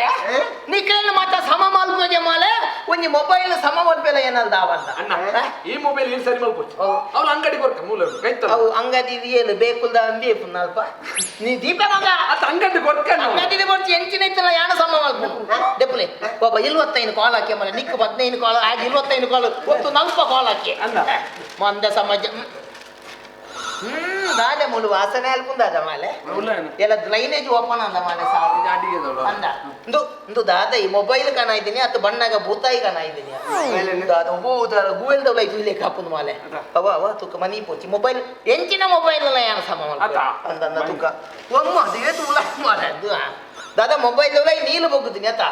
ನಿಕ್ಕೇನು ಮಾತ ಸಮ ಮಲ್ಪುಜೆ ಮಾಲೆ ಒಂಜಿ ಮೊಬೈಲ್ ಸಮ ಮಲ್ಪೆಲ ಏನಲ್ದ ಅವಂತ ಅಣ್ಣ ಈ ಮೊಬೈಲ್ ಏನು ಸರಿ ಮಲ್ಪೋಚು ಅವ್ರು ಅಂಗಡಿ ಕೊಡ್ಕ ಮೂಲ ಕೈತಲ್ಲ ಅವು ಅಂಗದಿ ಏನು ಬೇಕುಲ್ದ ಅಂಬಿ ಪುನಲ್ಪ ನೀ ದೀಪ ಮಗ ಅದು ಅಂಗಡಿ ಕೊಡ್ಕ ಅಂಗದಿ ಬರ್ತಿ ಎಂಚಿನ ಇತ್ತಲ್ಲ ಯಾನ ಸಮ ಮಲ್ಪು ದೆಪ್ಪಲೆ ಒಬ್ಬ 25 ಕಾಲ್ ಹಾಕಿ ಮಲೆ ನಿಕ್ಕು 15 ಕಾಲ್ ಆಗಿ 25 ಕಾಲ್ ಒತ್ತು 40 ಕಾಲ್ ಹಾಕಿ ಅಣ್ಣ ಮಂದ ಸಮಾಜ ದಾದ ಮುಳು ವಾಸನೆ ಅಲ್ಪುಂದಾದ ಮಾಲೆ ಎಲ್ಲ ಲೈನೇಜ್ ಓಪನ್ ಅಂದ ಮಾಲೆ ಅಂದ ಇಂದು ದಾದ ಈ ಮೊಬೈಲ್ ಕಾಣ ಇದ್ದೀನಿ ಅತ್ತು ಬಣ್ಣಾಗ ಭೂತಾಯಿ ಕಾಣ ಇದ್ದೀನಿ ಗೂವೆಲ್ ದೌಲ ಇದು ಇಲ್ಲಿ ಕಾಪುಂದು ಮಾಲೆ ಅವ ತುಕ ಮನಿ ಪೋಚಿ ಮೊಬೈಲ್ ಎಂಚಿನ ಮೊಬೈಲ್ ಎಲ್ಲ ಯಾನ ಸಮ ಅಂದ ತುಕ ಒಮ್ಮ ಅದೇ ತುಳ ಮಾಲೆ ಅದು ದಾದಾ ಮೊಬೈಲ್ ದೌಲ ನೀಲು ಬೊಗ್ಗುದಿನಿ ಅತ್ತ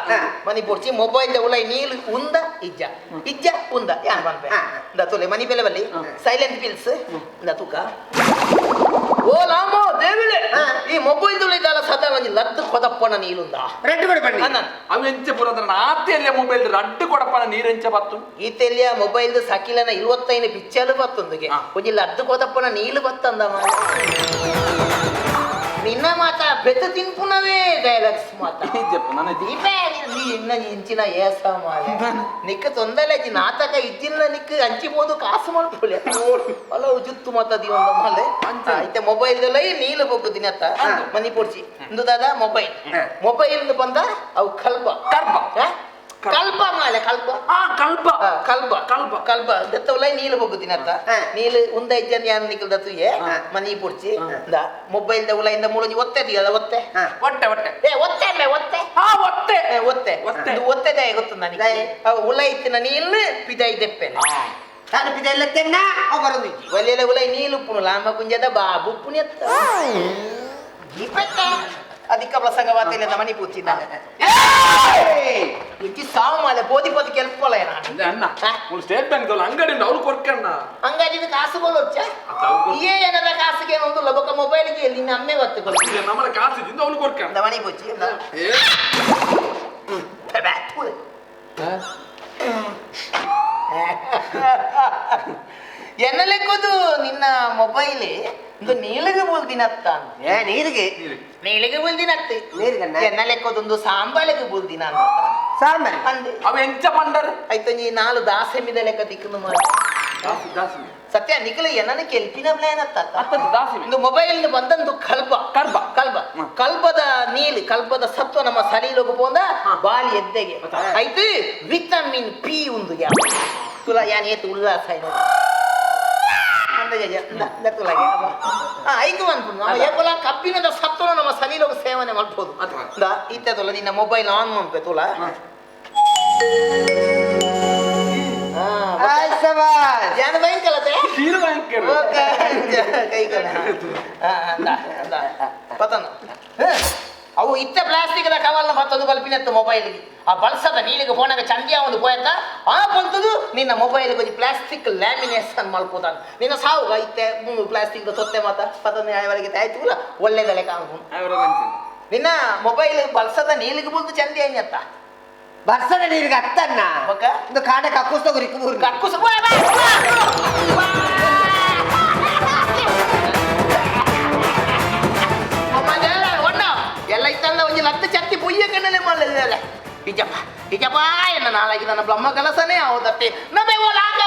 ಮನಿ ಪೋಡ್ಸಿ ಮೊಬೈಲ್ ದೌಲ ನೀಲು ಉಂದ ಇಜ್ಜ ಇಜ್ಜ ಉಂದ ಯಾನ್ ಬನ್ಪೆ ತೊಲೆ ಮನಿ ಬೆಲೆ ಬಲ್ಲಿ ಸೈಲೆಂಟ್ ಪಿಲ್ಸ್ ಇಂದ ತೂಕ ಓ ಲಾಮೋ ದೇವಿಲೆ ಈ ಮೊಬೈಲ್ ದೊಳಿದಲ್ಲ ಸದಾ ಒಂಜಿ ಲದ್ದು ಕೊದಪ್ಪನ ನೀಲುಂದ ರೆಡ್ ಕೊಡಿ ಬನ್ನಿ ಅನ್ನ ಅವು ಎಂಚೆ ಪುರಂದ್ರ ಆತೆಯಲ್ಲೇ ಮೊಬೈಲ್ ರಡ್ಡು ಕೊಡಪ್ಪನ ನೀರೆಂಚ ಬತ್ತು ಈತೆಲ್ಲಿಯ ಮೊಬೈಲ್ ಸಕಿಲನ 25 ಪಿಚ್ಚಲು ಬತ್ತೊಂದಿಗೆ ಒಂಜಿ ಲದ್ದು ಕೊದಪ್ಪನ ನೀಲು ಬತ್ತಂದ ನಿನ್ನ ಮಾತ ಬೆತ್ತ ತಿನ್ಪುನವೇ ಡೈಲಾಗ್ಸ್ ಮಾತ ನನ್ನ ದೀಪ ಇನ್ನ ಇಂಚಿನ ಏಸ ಮಾಲೆ ನಿಕ್ಕ ತೊಂದಲೆಜಿ ನಾಟಕ ಇಜ್ಜಿಲ್ಲ ನಿಕ್ಕ ಹಂಚಿಬೋದು ಕಾಸು ಮಾಡ್ಕೊಳ್ಳಿ ಅಲ್ಲ ಜುತ್ತು ಮಾತದಿ ಒಂದು ಮಾಲೆ ಐತೆ ಮೊಬೈಲ್ ನೀಲು ಹೋಗುದಿನಿ ಅತ್ತ ಮನಿ ಪೋಡ್ಸಿ ಇಂದು ದಾದ ಮೊಬೈಲ್ ಬಂದ ಅವು ಕಲ್ಪ ಕಲ್ಪ ಮಾಲೆ ಕಲ್ಪ ಕಲ್ಪ ಕಲ್ಪ ಕಲ್ಪ ಕಲ್ಪ ದತ್ತವಲ್ಲ ನೀಲು ಹೋಗುದಿನತ್ತ ನೀಲು ಉಂದ ಇದ್ದ ಯಾರು ನಿಖಲ್ ದತ್ತುಯೆ ಮನಿ ಪುಡ್ಚಿ ಮೊಬೈಲ್ ದ ಉಲ ಇಂದ ಮುಳುಗಿ ಒತ್ತೆದಿಯಲ್ಲ ಒತ್ತೆ ಒಟ್ಟೆ ಒಟ್ಟೆ ಒತ್ತೆ ಅಲ್ಲ ಒತ್ತೆ ಒತ್ತೆ ಒತ್ತೆ ಇದು ಒತ್ತೆದೆ ಗೊತ್ತು ನನಗೆ ಉಲ ಇತ್ತಿನ ನೀಲು ಪಿದೈ ದೆಪ್ಪೆನೆ ನಾನು ಪಿದೆಲ್ಲ ತೆನ್ನ ಬರೋದು ಒಲೆಲೆ ಉಲ ನೀಲು ಪುನು ಲಾಮ ಕುಂಜದ ಬಾಬು ಪುಣ್ಯತ್ತ ಅಧಿಕ ಪ್ರಸಂಗವಾತಿಲ್ಲ ಮನಿ ಪೂಚಿ ಇಂಚಿ ಸಾವು ಮಾಲೆ ಬೋದಿ ಬೋದಿ ಕೆಲ್ಪಲ್ಲ ಅಣ್ಣ ಸ್ಟೇಟ್ ಬ್ಯಾಂಕ್ ಅಂಗಡಿ ಅವ್ರು ಕೊಡ್ಕಣ್ಣ ಅಂಗಡಿನ ಕಾಸುಗಳು వచ్చ ಏ ಏನದ ಕಾಸಿಗೆ ಒಂದು ಲಬಕ ಮೊಬೈಲ್ಗೆ ಎಲ್ಲಿ ನಿನ್ನ ಅಮ್ಮೆ ಒತ್ತು ನಮ್ಮ ಕಾಸಿದಿಂದ ಅವ್ನು ಕೊಡ್ಕಣ್ಣ ಮನಿ ಪೂಚಿ ಎನ್ನಲೆಕ್ಕದು ನಿನ್ನ ಮೊಬೈಲ್ ಒಂದು ನೀಲಿಗೆ ಬೂಲ್ದಿನತ್ತ ನೀರಿಗೆ ನೀಲಿಗೆ ಬೂಲ್ದಿನತ್ತೆ ನೀರಿಗನ್ನ ಎನ್ನಲೆಕ್ಕದೊಂದು ಸಾಂಬಾಳಿಗೆ ಬೂಲ್ದಿನ ಅಂತ ಸಾಂಬಾರ್ ಅಂದೆ ಅವ ಎಂಚ ಪಂಡರ್ ಆಯ್ತು ನೀ ನಾಲು ದಾಸೆಮಿದ ಲೆಕ್ಕ ದಿಕ್ಕನ್ನು ಮಾಡಿ ಸತ್ಯ ನಿಖಿಲ ಎನ್ನ ಕೆಲ್ಪಿನ ಪ್ಲಾನ್ ದಾಸಿ ಒಂದು ಮೊಬೈಲ್ ಬಂದಂದು ಕಲ್ಪ ಕಲ್ಪ ಕಲ್ಪ ಕಲ್ಪದ ನೀಲಿ ಕಲ್ಪದ ಸತ್ವ ನಮ್ಮ ಶರೀರಕ್ಕೆ ಪೋಂದ ಬಾಲಿ ಎದ್ದೆಗೆ ಆಯ್ತು ವಿಟಮಿನ್ ಪಿ ಒಂದು ತುಲ ಯಾನ್ ಏತು ಉಲ್ಲಾಸ ಆಯ್ತು ಅನ್ಕೊಂಡು ಕಬ್ಬಿಣದ ಸತ್ವನ ನಮ್ಮ ಶರೀರಕ್ಕೆ ಸೇವನೆ ಮಾಡ್ಬೋದು ಇತ್ತದಲ್ಲ ನಿನ್ನ ಮೊಬೈಲ್ ಆನ್ ಮಾಡ್ಬೇಕು ತುಲ ಯಾನ ಭಯಂಕರತೆ ಪತನ ಅವು ಇತ್ತ ಪ್ಲಾಸ್ಟಿಕ್ ಕವಲ್ನ ಬರ್ತದು ಬಲ್ಪಿನತ್ತು ಮೊಬೈಲ್ಗೆ ಆ ಬಳಸದ ನೀಲಿಗೆ ಫೋನಾಗ ಚಂದಿಯ ಒಂದು ಪೋಯತ್ತ ಆ ಬಲ್ತದು ನಿನ್ನ ಮೊಬೈಲ್ ಕೊಂಚ ಪ್ಲಾಸ್ಟಿಕ್ ಲ್ಯಾಮಿನೇಷನ್ ಮಲ್ಪೋತಾನ ನಿನ್ನ ಸಾವು ಇತ್ತೆ ಪ್ಲಾಸ್ಟಿಕ್ ತೊತ್ತೆ ಮಾತ ಪತನ ಅವರಿಗೆ ಆಯ್ತು ಒಳ್ಳೆದಲೆ ಕಾಣ್ಕೊಂಡು ನಿನ್ನ ಮೊಬೈಲ್ ಬಳಸದ ನೀಲಿಗೆ ಬಲ್ದು ಚಂದಿ ಅತ್ತ ಬರ್ಸದ ನೀರಿಗೆ ಅತ್ತನ್ನ ಒಂದು ಕಾಡ ಕಕ್ಕುಸ್ ತಗೋರಿ ಕಕ್ಕುಸ ಎಲ್ಲ ಇತ್ತಲ್ಲ ಒಂದು ಲತ್ತು ಚತ್ತಿ ಪುಯ್ಯ ಕಣ್ಣಲೆ ಮಾಡಲಿಲ್ಲ ಹಿಜಪ್ಪ ಹಿಜಪ್ಪ ಎನ್ನ ನಾಳೆಗೆ ನನ್ನ ಬ್ರಹ್ಮ ಕಲಸನೇ ಹೌದತ್ತೆ ನಮೇ ಓಲಾಗ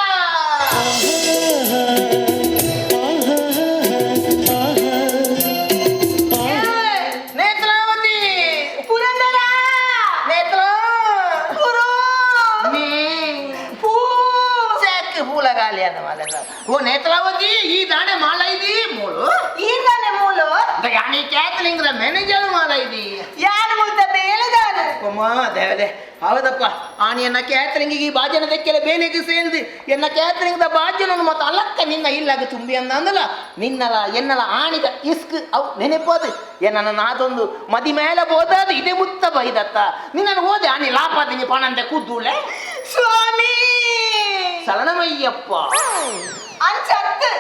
ನೇತ್ರಾವತಿ ಪುರಂದರ ನೇತ್ರ ಪೂಲ ಗಾಲಿ ಅನ್ನ ಮಾಲ ಓ ನೇತ್ರಾವತಿ ಈ ದಾಣೆ ಮಾಲ ಇದೀ ಮೂಳು ಈ ತಾನೆ ಮೂಲು ಯಾನಿ ಕ್ಯಾಥಲಿಂಗ್ ಮ್ಯಾನೇಜರ್ ಮಾಲ ಇದೀ ಯಾರು ಮುಲ್ತ ಬೇಲೆದಾನು ಅದೇ ಹೌದಪ್ಪ ಆನಿಯನ್ನ ಕ್ಯಾಥರಿಂಗಿಗೆ ಈ ಬಾಜನ ತೆಕ್ಕೆಲ್ಲ ಬೇಲೆಗೆ ಸೇರಿದು ಎನ್ನ ಕ್ಯಾಥರಿಂಗ್ದ ಬಾಜನನ್ನು ಮತ್ತು ಅಲ್ಲಕ್ಕ ನಿನ್ನ ಇಲ್ಲಾಗ ತುಂಬಿ ಅಂದಲ್ಲ ನಿನ್ನಲ ಎನ್ನಲ ಆಣಿದ ಇಸ್ಕ್ ಅವು ನೆನೆಪೋದು ಎನ್ನ ನಾದೊಂದು ಮದಿ ಮೇಲೆ ಬೋದಾದ ಇದೇ ಮುತ್ತ ಬೈದತ್ತ ನಿನ್ನನ್ನು ಓದೆ ಆನಿ ಲಾಪಾದಿನಿ ಪಣಂತೆ ಕೂದೂಳೆ ಸ್ವಾಮಿ ಸರಣಮಯ್ಯಪ್ಪ ಅಂಚತ್ತು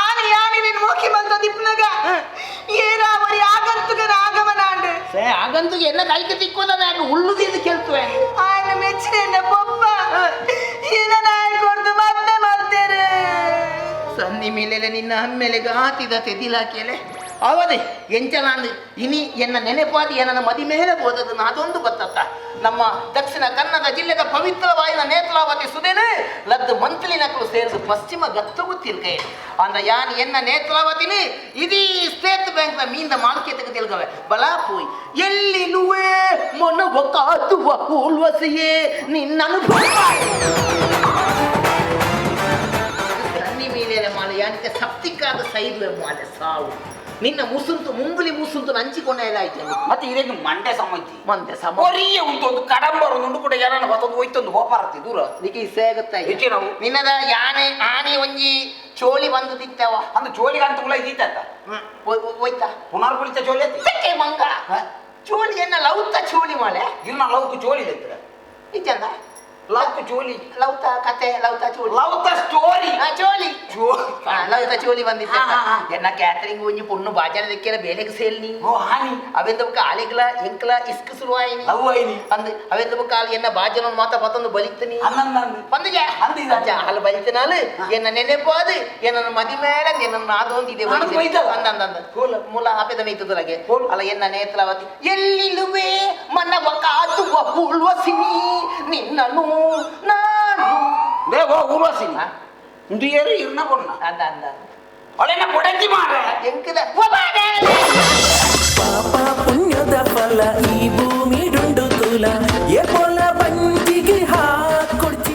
ಆನೆ ಯಾನಿ ನಿನ್ ಮೂಕಿ ಬಂದ ದಿಪ್ನಗ ಏರಾವರಿ ಆಗಂತುಗನ ಆಗಮನಾಂಡು ಆಗಂತೂ ಎನ್ನ ಕೈಗೆ ತಿಕ್ಕೋದ ಉಳ್ಳುದಿದ್ದು ಕೇಳ್ತುವೆ ಆಯ್ನ ಮೆಚ್ಚಿನ ಪೊಪ್ಪ ಏನ ನಾಯಿ ಕೊಡ್ದು ಮತ್ತೆ ಮಾಡ್ತೇನೆ ಸಂಧಿ ಮೇಲೆ ನಿನ್ನ ಹಮ್ಮೆಲೆಗೆ ಆತಿದ ತೆದಿಲಾಕೆಲೆ ಅವದೇ ಎಂಚಲಾಂದು ಇನಿ ಎನ್ನ ನೆನೆಪಾದಿ ಎನ್ನ ಮದಿ ಮೇಲೆ ಬೋದದನ್ನು ಅದೊಂದು ಬತ್ತತ್ತ ನಮ್ಮ ದಕ್ಷಿಣ ಕನ್ನಡ ಜಿಲ್ಲೆದ ಪವಿತ್ರವಾಯಿನ ನೇತ್ರಾವತಿ ಸುದೇನೆ ಲದ್ದು ಮಂತ್ಲಿ ನಕಲು ಸೇರಿದು ಪಶ್ಚಿಮ ಗತ್ತವು ತಿಲ್ಕೈ ಅಂದ ಯಾನ್ ಎನ್ನ ನೇತ್ರಾವತಿನಿ ಇದೀ ಸ್ಟೇಟ್ ಬ್ಯಾಂಕ್ ನ ಮೀಂದ ಮಾಲ್ಕೆ ತೆಗೆದಿಲ್ಗವೆ ಬಲಾ ಪೋಯ್ ಎಲ್ಲಿಲುವೆ ಮೊನವ ಕಾದುವ ಉಲ್ವಸಿಯೇ ನಿನ್ನನು ಸನ್ನಿ ಮೇಲೆ ಮಾಲೆ ಯಾನಿಗೆ ಸಪ್ತಿಕ್ಕಾದ ಸೈದ್ವೆ ಮಾಲೆ ಸಾವು ನಿನ್ನ ಮುಸುಂತು ಮುಂಗುಲಿ ಮುಸುಂತು ಹಂಚಿಕೊಂಡ ಆಯ್ತು ಮತ್ತೆ ಇದೇನು ಮಂಡೆ ಸಮಜ್ಜಿ ಮಂದೆ ಸಮ ಒರಿಯ ಒಂದು ಕಡಂಬರು ನುಂಡು ಕೂಡ ಯಾರನ್ನ ಹೊತ್ತೊಂದು ಹೋಯ್ತೊಂದು ಹೋಪಾರತಿ ದೂರ ನಿಕ್ಕೆ ಸೇಗತ್ತ ಹೆಚ್ಚಿ ನಾವು ನಿನ್ನದ ಯಾನೆ ಆನೆ ಒಂಜಿ ಚೋಳಿ ಬಂದು ದಿತ್ತವ ಅಂದ ಜೋಲಿಗಂತ ಕೂಡ ಇದೀತ ಹೋಯ್ತಾ ಪುನರ್ ಕುಳಿತ ಜೋಲಿ ತೆಕ್ಕೆ ಮಂಗಳ ಚೋಳಿ ಎನ್ನ ಲೌತ ಚೋಳಿ ಮಾಲೆ ಇಲ್ಲ ಲೌಕು ಜೋಲಿ ಇತ್ತು ನಿಜಂದ ಲೌಕು ಜೋಲಿ ಲೌತ ಕತೆ ಲೌತ ಚೋಳಿ ಲೌತ ಸ್ಟೋರಿ ಚೋಳಿ ಲೌತ ಚೋಳಿ ಬಂದಿತ್ತ ಎನ್ನ ಕ್ಯಾಟರಿಂಗ್ ಒಂಜಿ ಪುಣ್ಣು ಬಾಜನ ದಿಕ್ಕೆಲ್ಲ ಬೇಲೆಗೆ ಸೇಲ್ನಿ ಓ ಹಾನಿ ಅವೆಂದ ಬುಕ್ಕ ಆಲಿಗ್ಲ ಎಂಕ್ಲ ಇಸ್ಕ ಶುರುವಾಯಿನಿ ಅವು ಐನಿ ಅಂದ್ ಅವೆಂದ ಬುಕ್ಕ ಆಲಿ ಎನ್ನ ಬಾಜನ ಮಾತ ಪತ್ತೊಂದು ಬಲಿತನಿ ಅನ್ನಂದು ಬಂದಿಗೆ ಅಲ್ಲಿ ಬಲಿತನಾಲು ಎನ್ನ ನೆನೆಪಾದು ಎನ್ನ ಮದಿ ಮೇಲೆ ಎನ್ನ ನಾದೊಂದಿದೆ ಅಂದಂದ ಮೂಲ ಆಪೆದ ಮೈತದೊಳಗೆ ಅಲ್ಲ ಎನ್ನ ನೇತ್ರಾವತಿ ಎಲ್ಲಿಲುವೆ ಮನವ ಕಾದುವ ಉಳ್ವಸಿನಿ ನಿನ್ನನು ನಾನು ದೇವ ಉರ್ವಸಿನ ಇಂದಿಯರು ಇರ್ನ ಕೊಣ್ಣ ಅಂದ ಅಂದ ಅವಳೆನ್ನ ಕೊಡಂಜಿ ಮಾರ ಎಂಕದ ಪಾಪ ಪುಣ್ಯದ ಫಲ